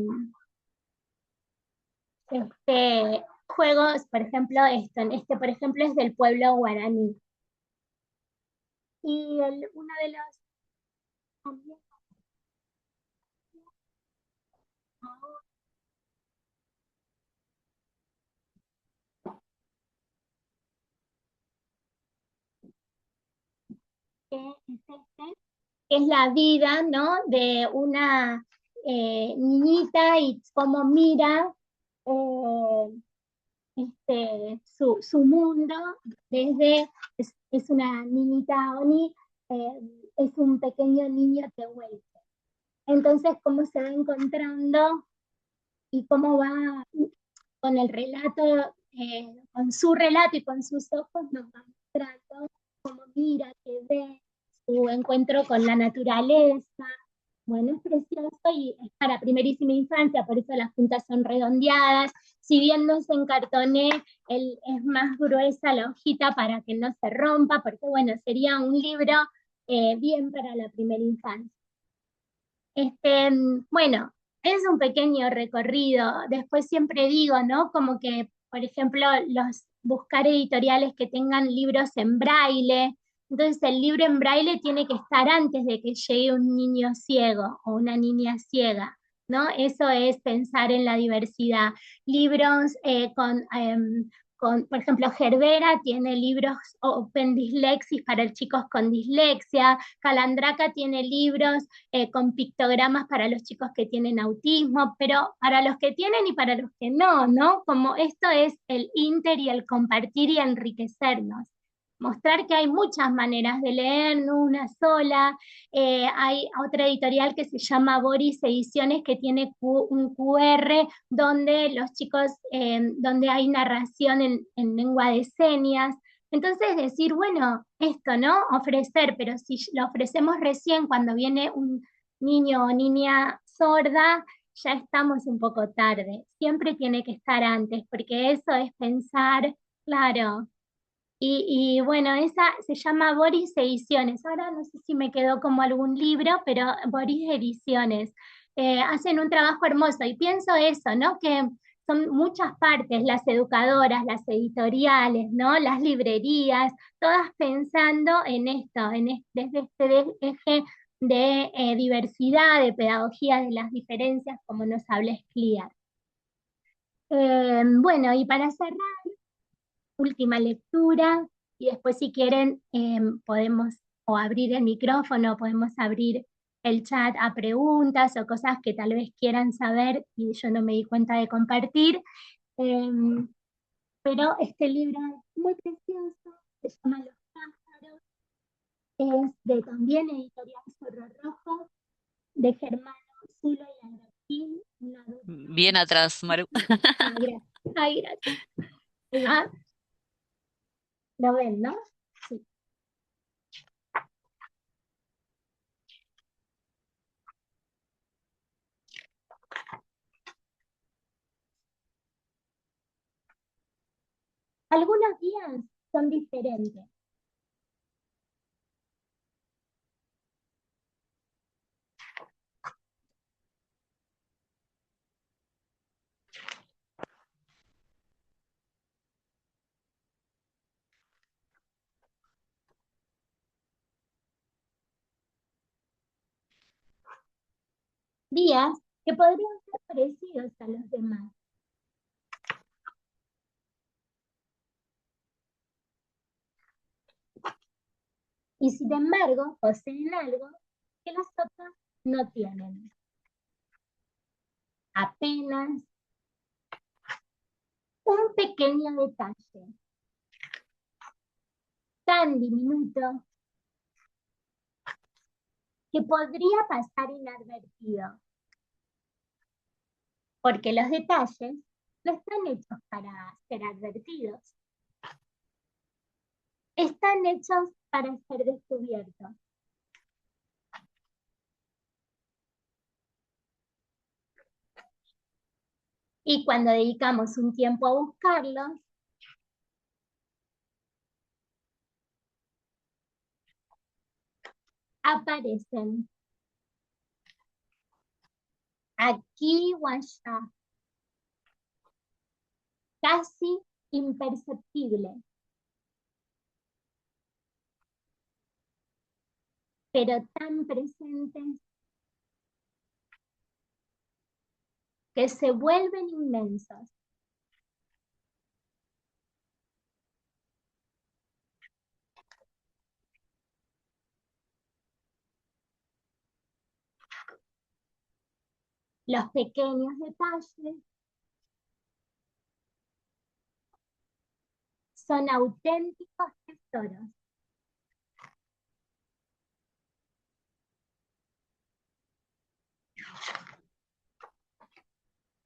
Juegos, por ejemplo, este por ejemplo es del pueblo guaraní. Y uno de los que es que es la vida, ¿no? De una niñita y cómo mira su mundo es una niñita Oni, es un pequeño niño tehuelche. Entonces, cómo se va encontrando y cómo va con el relato, con su relato y con sus ojos, nos va mostrando cómo mira, qué ve, su encuentro con la naturaleza. Bueno, es precioso y es para primerísima infancia, por eso las puntas son redondeadas. Si bien no es en cartoné, es más gruesa la hojita para que no se rompa, porque bueno, sería un libro bien para la primera infancia. Bueno, es un pequeño recorrido. Después siempre digo, ¿no? Como que, por ejemplo, buscar editoriales que tengan libros en braille, Entonces el libro en braille tiene que estar antes de que llegue un niño ciego o una niña ciega, ¿no? Eso es pensar en la diversidad. Libros por ejemplo, Gerbera tiene libros Open Dyslexis para chicos con dislexia, Calandraca tiene libros con pictogramas para los chicos que tienen autismo, pero para los que tienen y para los que no, ¿no? Como esto es el inter y el compartir y enriquecernos. Mostrar que hay muchas maneras de leer, no una sola. Hay otra editorial que se llama Boris Ediciones que tiene un QR donde los chicos, donde hay narración en lengua de señas. Entonces decir, bueno, esto, ¿no? Ofrecer, pero si lo ofrecemos recién cuando viene un niño o niña sorda, ya estamos un poco tarde. Siempre tiene que estar antes, porque eso es pensar, claro. Y bueno, esa se llama Boris Ediciones. Ahora no sé si me quedó como algún libro, pero Boris Ediciones. Hacen un trabajo hermoso y pienso eso, ¿no? Que son muchas partes, las educadoras, las editoriales, ¿no? Las librerías, todas pensando en esto, desde este eje de diversidad, de pedagogía de las diferencias, como nos habla Scliar. Bueno, y para cerrar, última lectura y después si quieren podemos o abrir el micrófono, podemos abrir el chat a preguntas o cosas que tal vez quieran saber y yo no me di cuenta de compartir. Em, pero este libro es muy precioso, se llama Los pájaros, es de también editorial Zorro Rojo, de Germano Zulo y Albertín, un adulto. Bien atrás, Maru. Ay, gracias. Ay, gracias. Ahí va. ¿Lo ven, no? Sí. Algunos días son diferentes. Días que podrían ser parecidos a los demás. Y sin embargo, poseen algo que los otros no tienen. Apenas un pequeño detalle, tan diminuto que podría pasar inadvertido, porque los detalles no están hechos para ser advertidos, están hechos para ser descubiertos. Y cuando dedicamos un tiempo a buscarlos, aparecen aquí o allá, casi imperceptible, pero tan presentes que se vuelven inmensos. Los pequeños detalles son auténticos tesoros.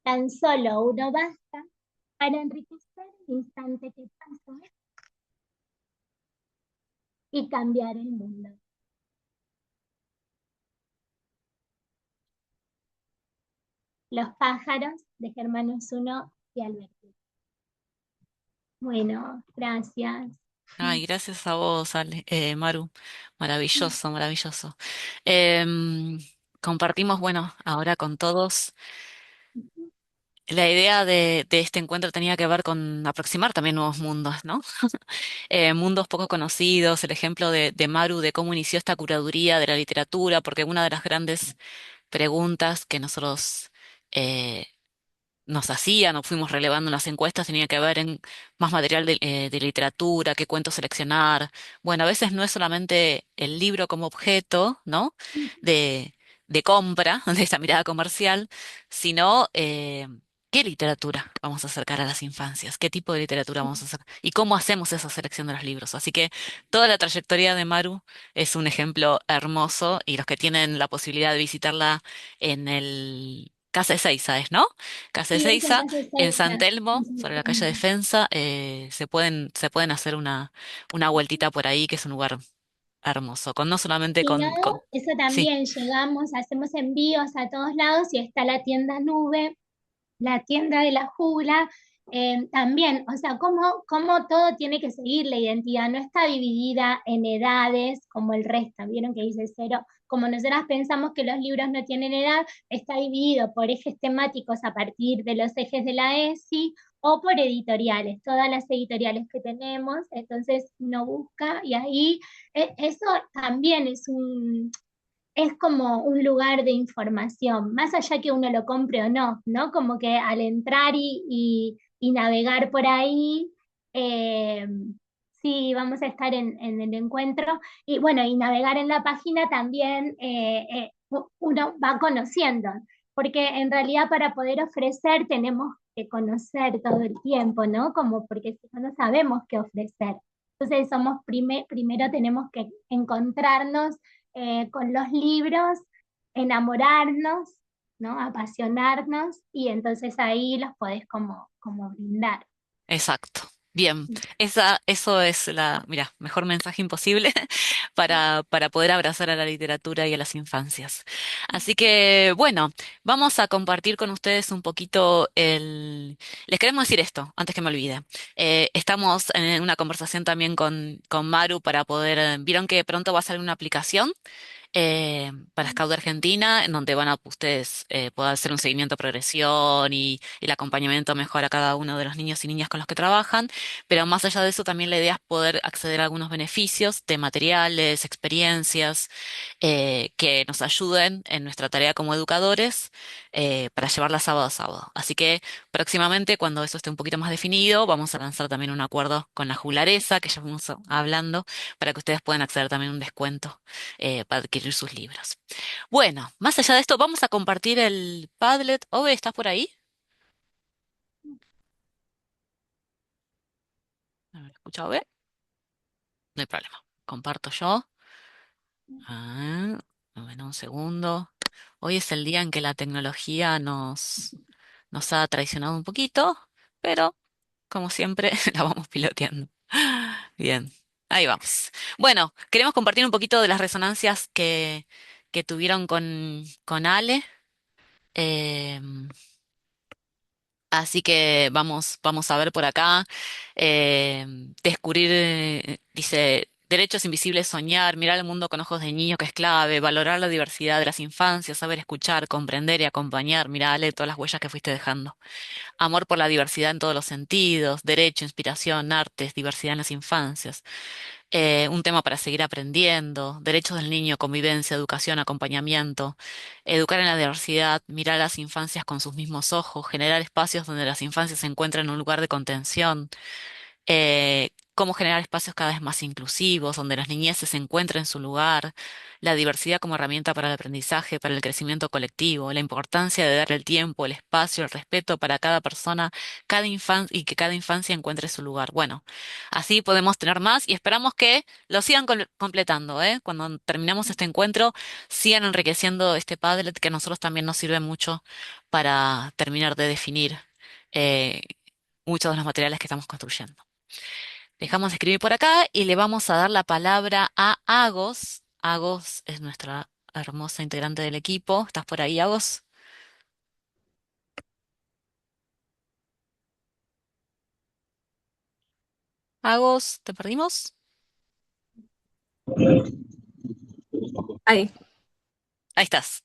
Tan solo uno basta para enriquecer el instante que pasó y cambiar el mundo. Los pájaros de Germano Zuno y Alberti. Bueno, gracias. Ay, gracias a vos, Maru. Maravilloso, maravilloso. Em, Compartimos, bueno, ahora con todos La idea de este encuentro tenía que ver con aproximar también nuevos mundos, ¿no? Mundos poco conocidos, el ejemplo de Maru, de cómo inició esta curaduría de la literatura, porque una de las grandes preguntas que nosotros eh, nos hacían o fuimos relevando en las encuestas tenía que ver en más material de literatura, qué cuentos seleccionar. Bueno, a veces no es solamente el libro como objeto, ¿no? De, de compra, de esta mirada comercial, sino qué literatura vamos a acercar a las infancias, qué tipo de literatura vamos a hacer y cómo hacemos esa selección de los libros. Así que toda la trayectoria de Maru es un ejemplo hermoso y los que tienen la posibilidad de visitarla en el Casa de Seiza, ¿es, no? Casa de Sí, esa Seiza, casa en San Ezeiza, Telmo, en San sobre la calle Telmo. Defensa, se pueden hacer una vueltita por ahí, que es un lugar hermoso, con no solamente Si no, eso sí, también llegamos, hacemos envíos a todos lados y está la tienda Nube, la tienda de la jugla, también, o sea, cómo todo tiene que seguir la identidad, no está dividida en edades como el resto, vieron que dice cero, como nosotras pensamos que los libros no tienen edad, está dividido por ejes temáticos a partir de los ejes de la ESI o por editoriales, todas las editoriales que tenemos, entonces uno busca y ahí eso también es como un lugar de información, más allá que uno lo compre o no, ¿no? Como que al entrar y navegar por ahí, eh, sí, vamos a estar en el encuentro. Y bueno, y navegar en la página también uno va conociendo, porque en realidad para poder ofrecer tenemos que conocer todo el tiempo, ¿no? Como porque si no, no sabemos qué ofrecer. Entonces primero tenemos que encontrarnos con los libros, enamorarnos, ¿no? Apasionarnos y entonces ahí los podés como brindar. exacto. Bien, eso es mira, mejor mensaje imposible para poder abrazar a la literatura y a las infancias. Así que, bueno, vamos a compartir con ustedes un poquito Les queremos decir esto, antes que me olvide. Estamos en una conversación también con Maru para poder... Vieron que pronto va a salir una aplicación para Scout de Argentina, en donde van a ustedes poder hacer un seguimiento de progresión y el acompañamiento mejor a cada uno de los niños y niñas con los que trabajan, pero más allá de eso también la idea es poder acceder a algunos beneficios de materiales, experiencias que nos ayuden en nuestra tarea como educadores para llevarla sábado a sábado. Así que próximamente, cuando eso esté un poquito más definido, vamos a lanzar también un acuerdo con la Jularesa, que ya vamos hablando, para que ustedes puedan acceder también a un descuento para adquirir sus libros. Bueno, más allá de esto, vamos a compartir el Padlet. Ove, ¿estás por ahí? A ver, ¿escucha Ove? No hay problema. Comparto yo. Ah, bueno, un segundo. Hoy es el día en que la tecnología nos ha traicionado un poquito, pero como siempre la vamos piloteando. Bien, ahí vamos. Bueno, queremos compartir un poquito de las resonancias que tuvieron con Ale. Em, Así que vamos a ver por acá. eh, Descubrir, dice, derechos invisibles, soñar, mirar el mundo con ojos de niño, que es clave, valorar la diversidad de las infancias, saber escuchar, comprender y acompañar. Mirá, Ale, todas las huellas que fuiste dejando. Amor por la diversidad en todos los sentidos, derecho, inspiración, artes, diversidad en las infancias, un tema para seguir aprendiendo, derechos del niño, convivencia, educación, acompañamiento, educar en la diversidad, mirar a las infancias con sus mismos ojos, generar espacios donde las infancias se encuentren en un lugar de contención, cómo generar espacios cada vez más inclusivos, donde las niñeces se encuentren en su lugar, la diversidad como herramienta para el aprendizaje, para el crecimiento colectivo, la importancia de dar el tiempo, el espacio, el respeto para cada persona, cada infancia y que cada infancia encuentre su lugar. Bueno, así podemos tener más y esperamos que lo sigan completando, ¿eh? Cuando terminemos este encuentro, sigan enriqueciendo este Padlet que a nosotros también nos sirve mucho para terminar de definir eh, muchos de los materiales que estamos construyendo. Dejamos de escribir por acá y le vamos a dar la palabra a Agos. Agos es nuestra hermosa integrante del equipo. ¿Estás por ahí, Agos? Agos, ¿te perdimos? Ay, Ahí estás.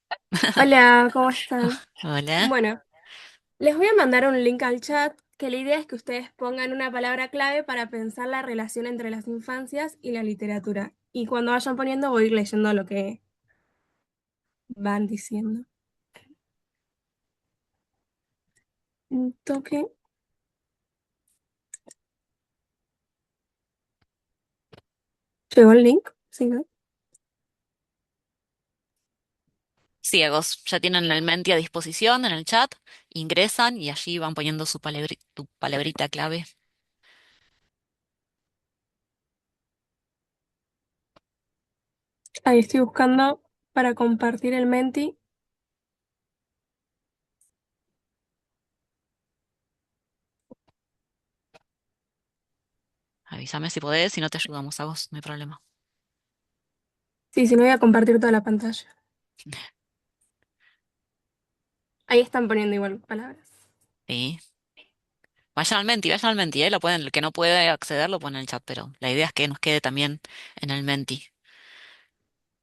hola, ¿cómo están? Hola. Bueno, Les voy a mandar un link al chat que la idea es que ustedes pongan una palabra clave para pensar la relación entre las infancias y la literatura. Y cuando vayan poniendo voy a ir leyendo lo que van diciendo. Un toque. ¿Llegó el link? Sí, ¿no? Ciegos, ya tienen el Menti a disposición en el chat, ingresan y allí van poniendo tu palabrita clave. Ahí estoy buscando para compartir el Menti. Avísame si podés, si no te ayudamos a vos, no hay problema. Sí, si no voy a compartir toda la pantalla. Ahí están poniendo igual palabras. Sí. Vayan al Menti, ¿eh? Lo pueden, el que no puede acceder lo pone en el chat, pero la idea es que nos quede también en el Menti,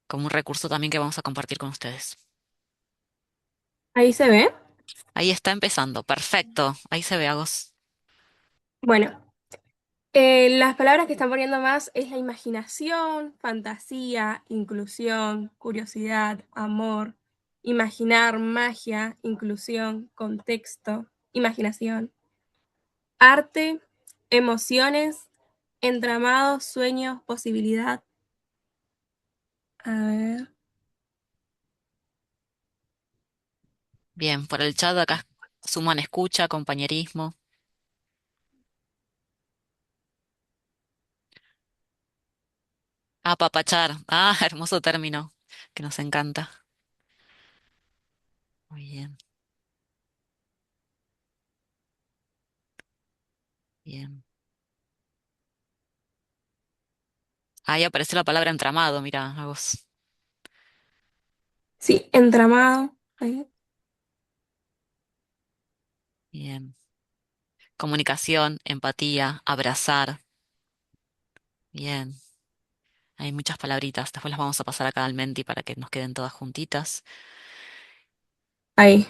como un recurso también que vamos a compartir con ustedes. Ahí se ve. Ahí está empezando, perfecto, ahí se ve, Agos. Bueno, las palabras que están poniendo más es la imaginación, fantasía, inclusión, curiosidad, amor, imaginar, magia, inclusión, contexto, imaginación, arte, emociones, entramado, sueños, posibilidad. A ver. Bien, por el chat acá suman escucha, compañerismo, apapachar, hermoso término que nos encanta. Muy bien, bien. Ahí aparece la palabra entramado, mira, Agos. Sí, entramado. Ahí. Bien. Comunicación, empatía, abrazar. Bien. Hay muchas palabritas. Después las vamos a pasar acá al Menti para que nos queden todas juntitas. Ahí.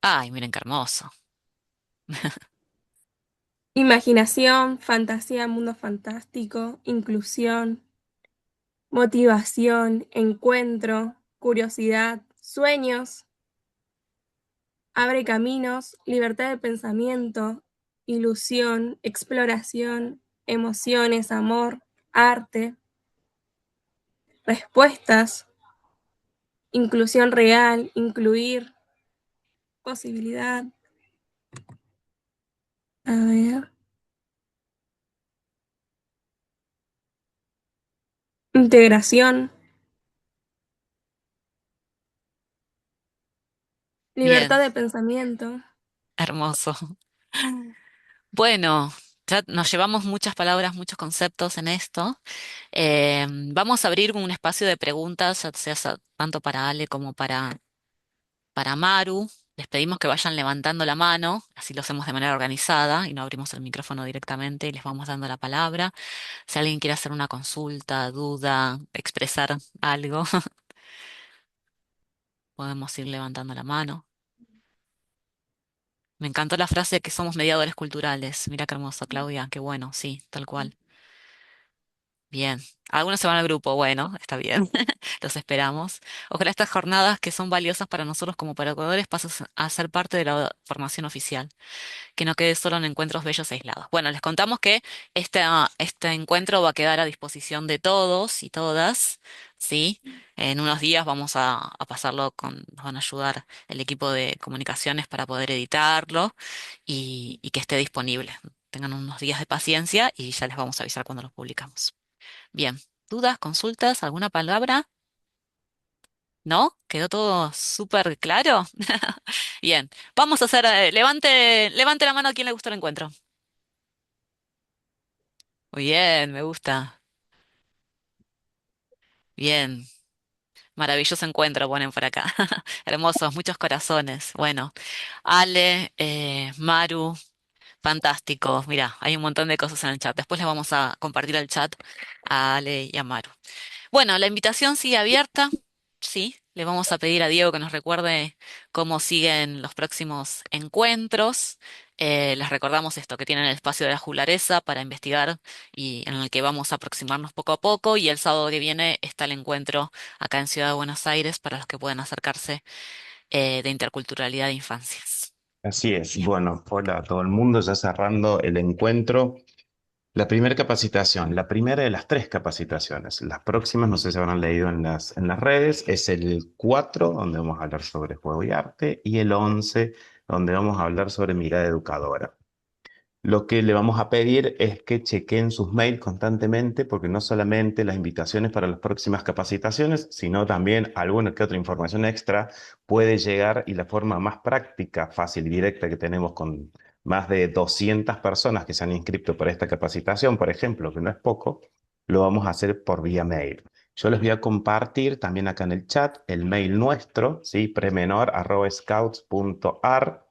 Ay, miren qué hermoso. Imaginación, fantasía, mundo fantástico, inclusión, motivación, encuentro, curiosidad, sueños, abre caminos, libertad de pensamiento, ilusión, exploración, emociones, amor, arte, respuestas, inclusión real, incluir, posibilidad. A ver. Integración, Bien, libertad de pensamiento. hermoso. Bueno, ya nos llevamos muchas palabras, muchos conceptos en esto. Vamos a abrir un espacio de preguntas, ya sea tanto para Ale como para Maru. Les pedimos que vayan levantando la mano, así lo hacemos de manera organizada y no abrimos el micrófono directamente y les vamos dando la palabra. Si alguien quiere hacer una consulta, duda, expresar algo, podemos ir levantando la mano. Me encantó la frase de que somos mediadores culturales. Mira qué hermoso, Claudia, qué bueno, sí, tal cual. Bien. Algunos se van al grupo, bueno, está bien. Los esperamos. Ojalá estas jornadas que son valiosas para nosotros como educadores pasen a ser parte de la formación oficial, que no quede solo en encuentros bellos e aislados. Bueno, les contamos que este encuentro va a quedar a disposición de todos y todas, ¿sí? En unos días vamos a pasarlo nos van a ayudar el equipo de comunicaciones para poder editarlo y que esté disponible. Tengan unos días de paciencia y ya les vamos a avisar cuando los publicamos. Bien, ¿dudas, consultas, alguna palabra? ¿No? ¿Quedó todo súper claro? Bien, vamos a hacer, levante la mano a quien le gustó el encuentro. Muy bien, me gusta. Bien, maravilloso encuentro ponen por acá. Hermosos, muchos corazones. Bueno, Ale, Maru, fantástico. Mira, hay un montón de cosas en el chat. Después les vamos a compartir el chat a Ale y a Maru. Bueno, la invitación sigue abierta. Sí, le vamos a pedir a Diego que nos recuerde cómo siguen los próximos encuentros. Les recordamos esto, que tienen el espacio de la Jularesa para investigar y en el que vamos a aproximarnos poco a poco. Y el sábado que viene está el encuentro acá en Ciudad de Buenos Aires para los que puedan acercarse de interculturalidad de infancias. Así es. Bien. Bueno, hola a todo el mundo, ya cerrando el encuentro. La primera capacitación, la primera de las tres capacitaciones. Las próximas, no sé si habrán leído en las redes, es el 4 donde vamos a hablar sobre juego y arte, y el 11 donde vamos a hablar sobre mirada educadora. Lo que le vamos a pedir es que chequen sus mails constantemente, porque no solamente las invitaciones para las próximas capacitaciones, sino también alguna que otra información extra puede llegar, y la forma más práctica, fácil y directa que tenemos con más de 200 personas que se han inscrito para esta capacitación, por ejemplo, que no es poco, lo vamos a hacer por vía mail. Yo les voy a compartir también acá en el chat el mail nuestro, ¿sí? premenor@scouts.ar.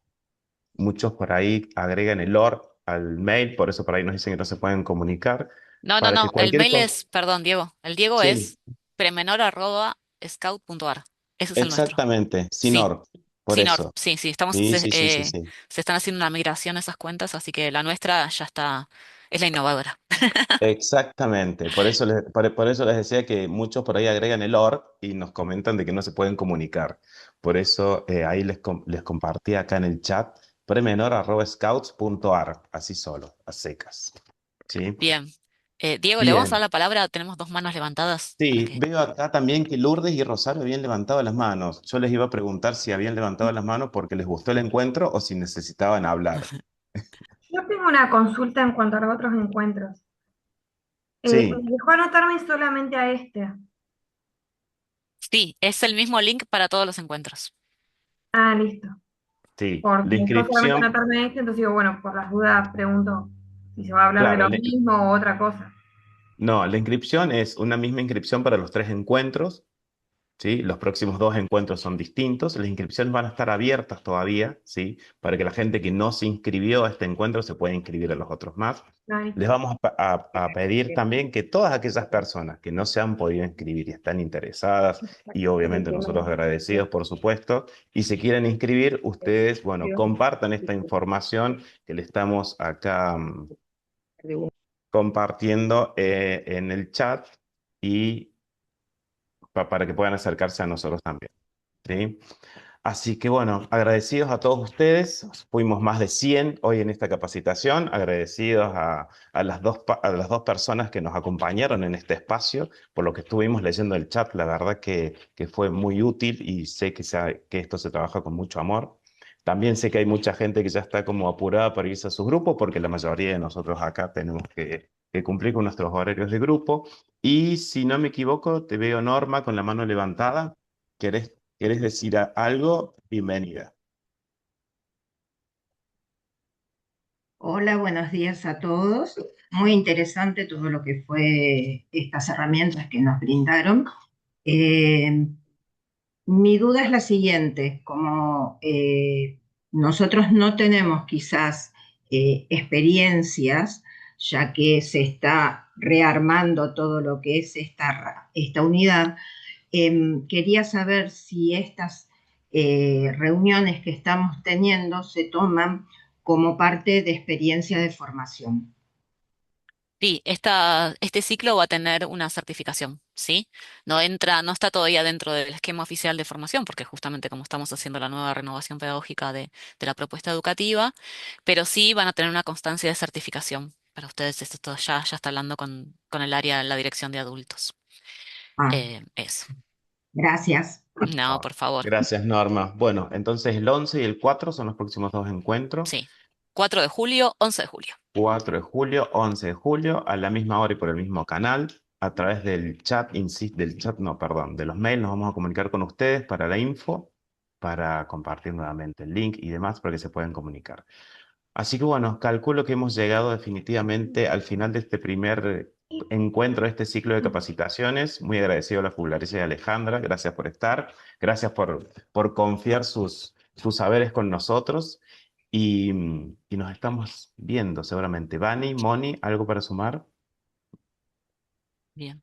Muchos por ahí agregan el OR al mail, por eso por ahí nos dicen que no se pueden comunicar, No, no, para que no. El cualquier mail cosa... es, perdón, Diego. El Diego Sí, es premenor@scout.ar. Ese es el nuestro. exactamente, sin Sí. OR, por Sin Or, eso. sí, sí, estamos, Sí, sí, sí, sí, sí. se están haciendo una migración a esas cuentas, así que la nuestra ya está, es la innovadora. Exactamente, por eso les decía que muchos por ahí agregan el OR y nos comentan de que no se pueden comunicar. Por eso ahí les compartí acá en el chat premenor@scouts.ar, así solo, a secas. ¿Sí? Bien. Diego, le vamos a dar Bien. la palabra, tenemos dos manos levantadas para Sí, que... veo acá también que Lourdes y Rosario habían levantado las manos. Yo les iba a preguntar si habían levantado las manos porque les gustó el encuentro o si necesitaban hablar. Yo tengo una consulta en cuanto a los otros encuentros. Sí, Me dejó anotarme solamente a este. Sí, es el mismo link para todos los encuentros. Ah, listo. sí. Porque La me dejó solamente inscripción, anotarme a este, entonces digo, bueno, por las dudas pregunto si se va a hablar de claro, lo mismo o otra cosa. no, la inscripción es una misma inscripción para los tres encuentros. ¿Sí? Los próximos dos encuentros son distintos. Las inscripciones van a estar abiertas todavía, ¿sí? Para que la gente que no se inscribió a este encuentro se pueda inscribir a los otros más. Ah, Les listo. vamos a pedir también que todas aquellas personas que no se han podido inscribir y están interesadas, y obviamente nosotros agradecidos, por supuesto, y se quieren inscribir, ustedes, bueno, compartan esta información que le estamos acá compartiendo en el chat, y para que puedan acercarse a nosotros también. ¿Sí? Así que bueno, agradecidos a todos ustedes. Fuimos más de 100 hoy en esta capacitación. Agradecidos a las dos personas que nos acompañaron en este espacio, por lo que estuvimos leyendo el chat. La verdad que fue muy útil, y sé que esto se trabaja con mucho amor. También sé que hay mucha gente que ya está como apurada para irse a su grupo, porque la mayoría de nosotros acá tenemos que cumplir con nuestros horarios de grupo. Y si no me equivoco, te veo, Norma, con la mano levantada. ¿Querés decir algo? Bienvenida. Hola, buenos días a todos. Muy interesante todo lo que fue estas herramientas que nos brindaron. Eh, Mi duda es la siguiente, como nosotros no tenemos quizás experiencias, ya que se está rearmando todo lo que es esta unidad, quería saber si estas reuniones que estamos teniendo se toman como parte de experiencia de formación. Sí, este ciclo va a tener una certificación, ¿sí? No entra, no está todavía dentro del esquema oficial de formación, porque justamente como estamos haciendo la nueva renovación pedagógica de la propuesta educativa, pero sí van a tener una constancia de certificación. Para ustedes esto ya está hablando con el área, la dirección de adultos. Ah, Eso. gracias. No, Ah, por favor. gracias, Norma. Bueno, entonces el 11 y el 4 son los próximos dos encuentros. Sí. 4 de julio, 11 de julio. 4 de julio, 11 de julio, a la misma hora y por el mismo canal, a través del chat, del chat, no, perdón, de los mails, nos vamos a comunicar con ustedes para la info, para compartir nuevamente el link y demás para que se puedan comunicar. Así que bueno, calculo que hemos llegado definitivamente al final de este primer encuentro, de este ciclo de capacitaciones. Muy agradecido a la Fulgaricia y a Alejandra, gracias por estar, gracias por confiar sus saberes con nosotros, y nos estamos viendo seguramente. Vani, Moni, ¿algo para sumar? Bien.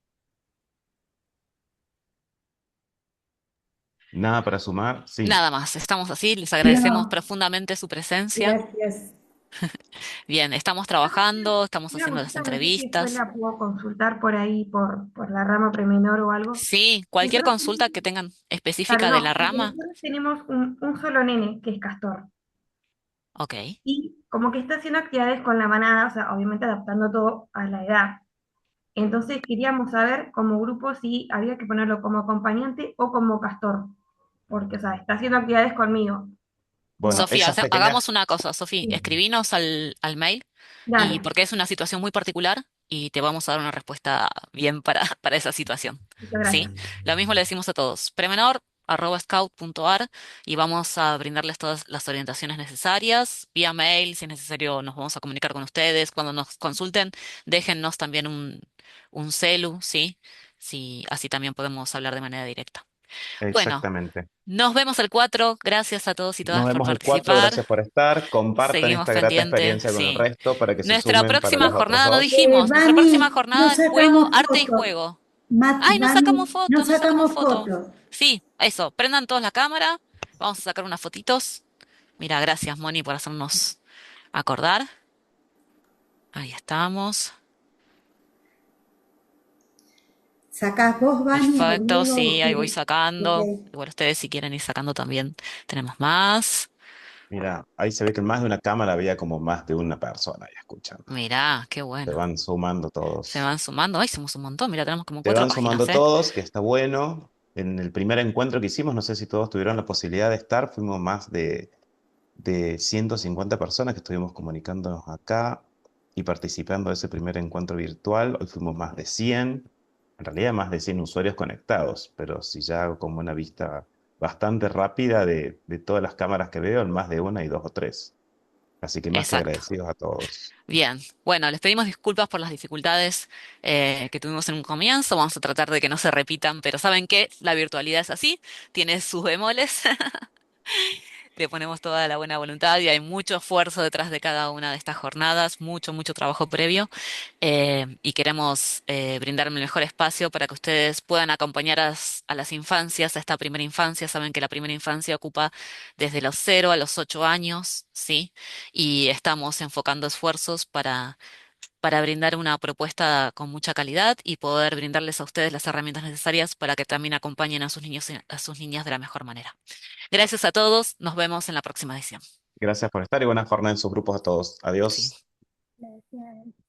Nada para sumar, sí. Nada más, estamos así, les agradecemos No, profundamente su presencia. gracias. Bien, estamos trabajando, estamos Una haciendo las cosita, no sé si después entrevistas. la puedo consultar por ahí, por la rama premenor o algo. Sí, cualquier Nosotros, consulta que tengan claro, específica de la no, porque rama. nosotros tenemos un solo nene que es castor Ok. y como que está haciendo actividades con la manada, o sea, obviamente adaptando todo a la edad. Entonces queríamos saber como grupo si había que ponerlo como acompañante o como castor, porque, o sea, está haciendo actividades conmigo. Bueno, Como, Sofía, esas pequeñas, hagamos una cosa, Sofía, sí, escribinos al mail y dale, porque es una situación muy particular y te vamos a dar una respuesta bien para, para esa situación. muchas ¿Sí? gracias. Lo mismo le decimos a todos. Premenor@scout.ar y vamos a brindarles todas las orientaciones necesarias vía mail. Si es necesario, nos vamos a comunicar con ustedes. Cuando nos consulten, déjennos también un celu, ¿sí? Sí, así también podemos hablar de manera directa. Bueno, exactamente. nos vemos el 4. Gracias a todos y Nos todas por vemos el 4, participar. gracias por estar. Compartan Seguimos esta grata pendientes, experiencia con el sí. resto para que se Nuestra sumen para próxima las otras jornada, no dos. dijimos, nuestra próxima Vani, no jornada es juego, sacamos arte y fotos. juego. Ay, no sacamos Vani, no foto, no sacamos sacamos foto. fotos. Sí, eso, prendan todos la cámara, vamos a sacar unas fotitos. Mira, gracias, Moni, por hacernos acordar. Ahí estamos. ¿Sacás vos, Vani, o Perfecto, Diego, o sí, ahí voy querés? Ok. sacando. Igual ustedes si quieren ir sacando también, tenemos más. Mira, ahí se ve que en más de una cámara había como más de una persona ahí escuchando. Mirá, qué Se bueno. van sumando Se todos. van sumando. Ay, somos un montón. Mira, tenemos como Se cuatro van páginas, sumando ¿eh? todos, que está bueno. En el primer encuentro que hicimos, no sé si todos tuvieron la posibilidad de estar, fuimos más de 150 personas que estuvimos comunicándonos acá y participando de ese primer encuentro virtual. Hoy fuimos más de 100, en realidad más de 100 usuarios conectados, pero si ya hago como una vista bastante rápida de todas las cámaras que veo, en más de una y dos o tres. Así que más que Exacto. agradecidos a todos. Bien, bueno, les pedimos disculpas por las dificultades que tuvimos en un comienzo. Vamos a tratar de que no se repitan, pero saben que la virtualidad es así, tiene sus bemoles. Le ponemos toda la buena voluntad y hay mucho esfuerzo detrás de cada una de estas jornadas, mucho, mucho trabajo previo y queremos brindar el mejor espacio para que ustedes puedan acompañar a las infancias, a esta primera infancia. Saben que la primera infancia ocupa desde los 0 a los 8 años, ¿sí? Y estamos enfocando esfuerzos para brindar una propuesta con mucha calidad y poder brindarles a ustedes las herramientas necesarias para que también acompañen a sus niños y a sus niñas de la mejor manera. Gracias a todos. Nos vemos en la próxima edición. Gracias por estar y buena jornada en sus grupos a todos. Sí. Adiós. Gracias.